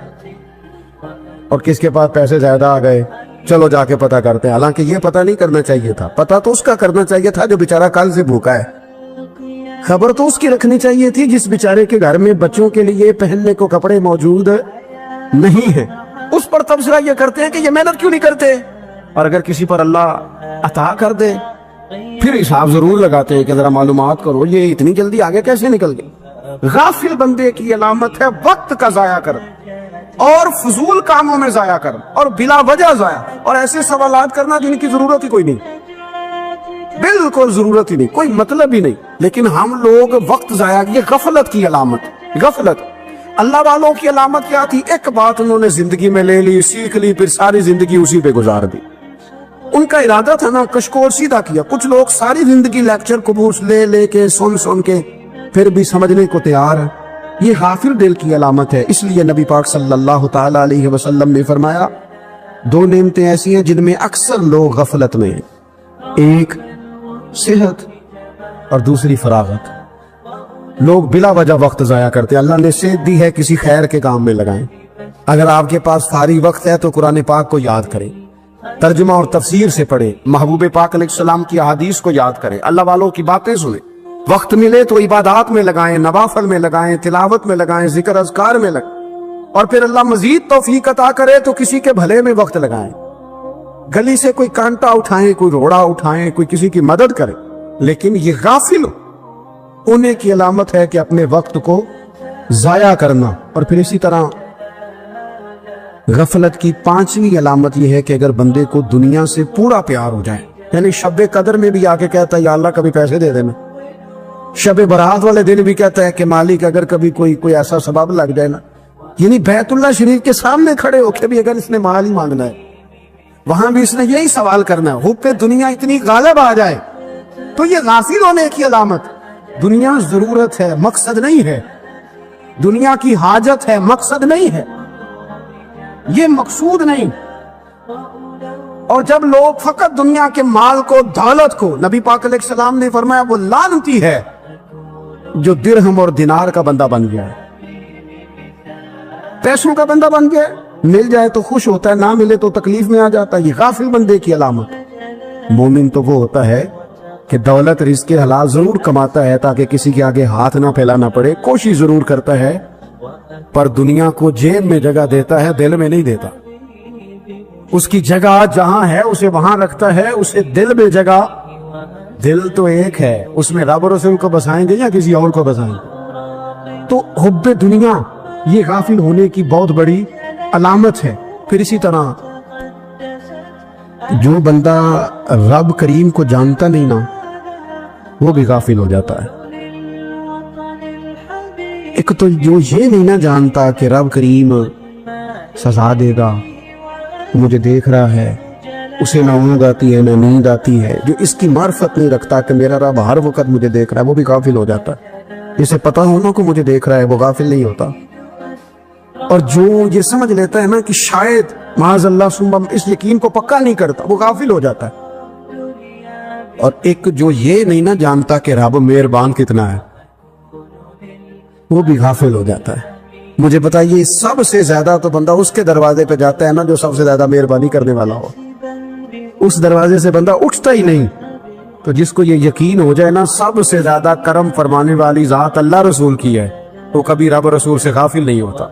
और किसके पास पैसे ज्यादा आ गए, चलो जाके पता करते हैं। हालांकि ये पता नहीं करना चाहिए था, पता तो उसका करना चाहिए था जो बेचारा कल से भूखा है। खबर तो उसकी रखनी चाहिए थी जिस बेचारे के घर में बच्चों के लिए पहनने को कपड़े मौजूद नहीं है। उस पर तबसरा ये करते हैं कि ये मेहनत क्यों नहीं करते, और अगर किसी पर अल्लाह अता कर दे फिर हिसाब जरूर लगाते हैं कि जरा मालूमात करो ये इतनी जल्दी आगे कैसे निकल गई। गाफिल बंदे की अलामत है वक्त का जाया कर और फजूल कामों में जाया कर और बिला वजह जाया, और ऐसे सवालात करना जिनकी जरूरत ही कोई नहीं, बिल्कुल जरूरत ही नहीं, कोई मतलब ही नहीं। लेकिन हम लोग वक्त जाया, ये गफलत की अलामत, गफलत। अल्लाह वालों की अलामत क्या थी, एक बात उन्होंने जिंदगी में ले ली, सीख ली, फिर सारी जिंदगी उसी पे गुजार दी। उनका इरादा था ना कशकोर सीधा किया। कुछ लोग सारी जिंदगी लेक्चर कुबूस ले लेके सुन सुन के फिर भी समझने को तैयार है, ये गाफिल दिल की अलामत है। इसलिए नबी पाक सल्लल्लाहु ताला अलैहि वसल्लम ने फरमाया, दो नेमतें ऐसी हैं जिनमें अक्सर लोग गफलत में हैं, एक सेहत और दूसरी फरागत। लोग बिला वजह वक्त जाया करते। अल्लाह ने सेहत दी है, किसी खैर के काम में लगाएं। अगर आपके पास फारी वक्त है तो कुरान पाक को याद करें, तर्जुमा और तफसीर से पढ़ें, महबूब पाक अलैहिस्सलाम की अहादीस को याद करें, अल्लाह वालों की बातें सुने। वक्त मिले तो इबादत में लगाएं, नवाफल में लगाएं, तिलावत में लगाएं, जिक्र अज़कार में लगाएं, और फिर अल्लाह मजीद तौफीक अता करे तो किसी के भले में वक्त लगाएं। गली से कोई कांटा उठाएं, कोई रोड़ा उठाएं, कोई किसी की मदद करे। लेकिन ये गाफिल उन्हें की अलामत है कि अपने वक्त को जाया करना। और फिर इसी तरह गफलत की पांचवी अलामत यह है कि अगर बंदे को दुनिया से पूरा प्यार हो जाए, यानी शब कदर में भी आके कहता है या अल्लाह कभी पैसे दे देना, शब बरात वाले दिन भी कहता है कि मालिक अगर कभी कोई ऐसा सबब लग जाए ना, यानी बैतुल्लाह शरीफ के सामने खड़े होके भी अगर इसने माल ही मांगना है, वहां भी इसने यही सवाल करना है, हुब पे दुनिया इतनी गालिब आ जाए, तो ये गाफिल होने की अलामत। दुनिया जरूरत है, मकसद नहीं है। दुनिया की हाजत है, मकसद नहीं है, ये मकसूद नहीं। और जब लोग फकत दुनिया के माल को, दौलत को, नबी पाक अलैहिस्सलाम ने फरमाया वो लानती है जो दिरहम और दिनार का बंदा बन गया है, पैसों का बंदा बन गया है। मिल जाए तो खुश होता है, ना मिले तो तकलीफ में आ जाता है। ये गाफिल बंदे की अलामत। मोमिन तो वो होता है कि दौलत रिज़्क़ हलाल जरूर कमाता है ताकि किसी के आगे हाथ ना फैलाना पड़े, कोशिश जरूर करता है, पर दुनिया को जेब में जगह देता है, दिल में नहीं देता। उसकी जगह जहां है उसे वहां रखता है, उसे दिल में जगह, दिल तो एक है, उसमें रब और रसूल को बसाएंगे या किसी और को बसाएंगे। तो हुब्बे दुनिया ये गाफिल होने की बहुत बड़ी अलामत है। फिर इसी तरह जो बंदा रब करीम को जानता नहीं ना, वो भी गाफिल हो जाता है। एक तो जो ये नहीं ना जानता कि रब करीम सजा देगा, मुझे देख रहा है, उसे ना ऊँग आती है ना नींद आती है, जो इसकी मार्फत नहीं रखता कि मेरा रब हर वक्त मुझे देख रहा है, वो भी गाफिल हो जाता है। जिसे पता हो ना को मुझे देख रहा है, वो गाफिल नहीं होता। और जो ये समझ लेता है ना कि शायद माज़अल्लाह सुम्मा, इस यकीन को पक्का नहीं करता, वो गाफिल हो जाता है। और एक जो ये नहीं ना जानता कि रब मेहरबान कितना है, वो भी गाफिल हो जाता है। मुझे बताइए, सबसे ज्यादा तो बंदा उसके दरवाजे पे जाता है ना जो सबसे ज्यादा मेहरबानी करने वाला हो, उस दरवाजे से बंदा उठता ही नहीं। तो जिसको ये यकीन हो जाए ना सबसे ज्यादा करम फरमाने वाली जात अल्लाह रसूल की है, वो कभी रब रसूल से गाफिल नहीं होता,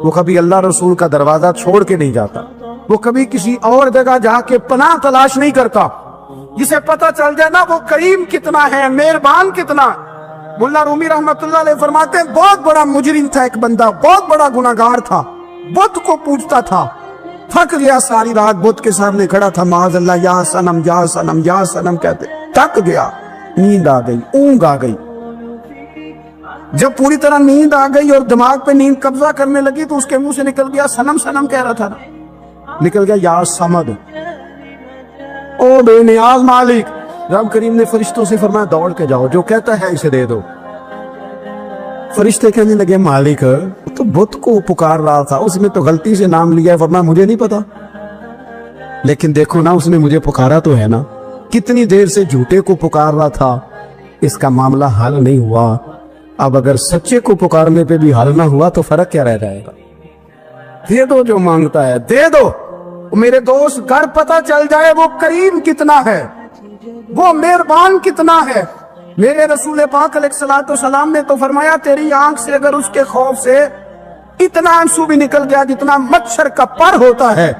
वो कभी अल्लाह रसूल का दरवाजा छोड़ के नहीं जाता, वो कभी किसी और जगह जाके पनाह तलाश नहीं करता। जिसे पता चल जाए ना वो करीम कितना है, मेहरबान कितना। मुल्ला रूमी रहमतुल्लाह अलैह फरमाते हैं, बहुत बड़ा मुजरिम था एक बंदा, बहुत बड़ा गुनाहगार था, बुत को पूजता था, थक गया, सारी रात बुत के सामने खड़ा था, माज़अल्लाह या सनम या सनम या सनम कहते, थक गया। नींद आ गई, ऊंघ आ गई। जब पूरी तरह नींद आ गई और दिमाग पे नींद कब्जा करने लगी तो उसके मुंह से निकल गया, सनम सनम कह रहा था ना, निकल गया या समद, ओ बेनियाज मालिक। रब करीम ने फरिश्तों से फरमाया दौड़ के जाओ, जो कहता है इसे दे दो। फरिश्ते कहने लगे मालिक तो बुत को पुकार रहा था, उसने तो गलती से नाम लिया, फरमाया मुझे नहीं पता, लेकिन देखो ना उसने मुझे पुकारा तो है ना, कितनी देर से झूठे को पुकार रहा था, इसका मामला हल नहीं हुआ। अब अगर सच्चे को पुकारने पे भी हल ना हुआ तो फर्क क्या रह जाएगा। दे दो जो मांगता है, दे दो। मेरे दोस्त घर पता चल जाए वो करीम कितना है, वो मेहरबान कितना है। मेरे रसूल पाक अलैहिस्सलाम ने तो फरमाया तेरी आंख से अगर उसके खौफ से इतना आंसू भी निकल गया जितना मच्छर का पर होता है,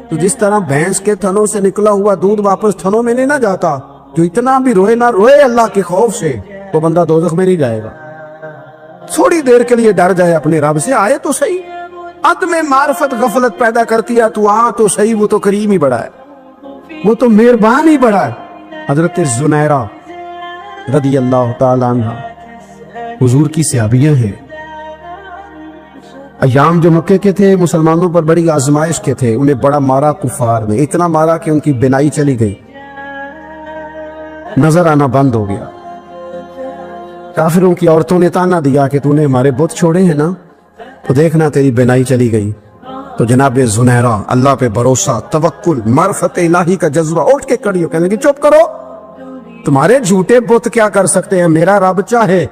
तो जिस तरह भैंस के थनों से निकला हुआ दूध वापस थनों में नहीं ना जाता, जो इतना भी रोए ना रोए अल्लाह के खौफ से, वो बंदा दोज़ख में नहीं जाएगा। थोड़ी देर के लिए डर जाए अपने रब से, आए तो सही। अंत में मार्फत गफलत पैदा करती है, तू आ तो सही, वो तो करीम ही बड़ा है, वो तो मेहरबान ही बड़ा है। हजरत जुनैरा रदी अल्लाह ताला अन्हा हुजूर की सहाबियां हैं। अय्याम जो मक्के के थे मुसलमानों पर बड़ी आजमाइश के थे, उन्हें बड़ा मारा कुफार ने, इतना मारा कि उनकी बिनाई चली गई, नजर आना बंद हो गया। काफिरों की औरतों ने ताना दिया कि तूने हमारे बुत छोड़े हैं ना, तो देखना तेरी बिनाई चली गई। तो जनाब जुनैरा अल्लाह पे भरोसा, तवक्कुल, मार्फत इलाही का जज्बा, उठ के खड़ी हो कहने की चुप करो, तुम्हारे झूठे बुत क्या कर सकते हैं, मेरा रब चाहे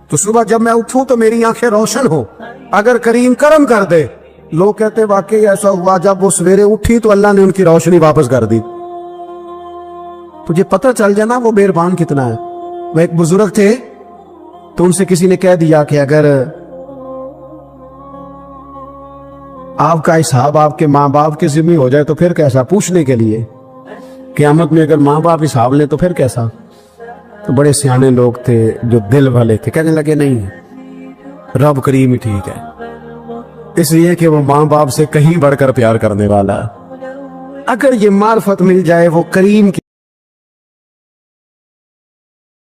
तो सुबह जब मैं उठूं तो मेरी आंखें रोशन हो, अगर करीम करम कर दे। लोग कहते वाकई ऐसा हुआ, जब वो सवेरे उठी तो अल्लाह ने उनकी रोशनी वापस कर दी। तुझे पता चल जाना वो मेहरबान कितना है। वो एक बुजुर्ग थे तो उनसे किसी ने कह दिया कि अगर आपका हिसाब आपके माँ बाप के जिम्मे हो जाए तो फिर कैसा, पूछने के लिए क़यामत में अगर माँ बाप हिसाब ले तो फिर कैसा। तो बड़े सियाने लोग थे जो दिल वाले थे, कहने लगे नहीं रब करीम ही ठीक है, इसलिए कि वो माँ बाप से कहीं बढ़कर प्यार करने वाला है। अगर ये मार्फत मिल जाए वो करीम की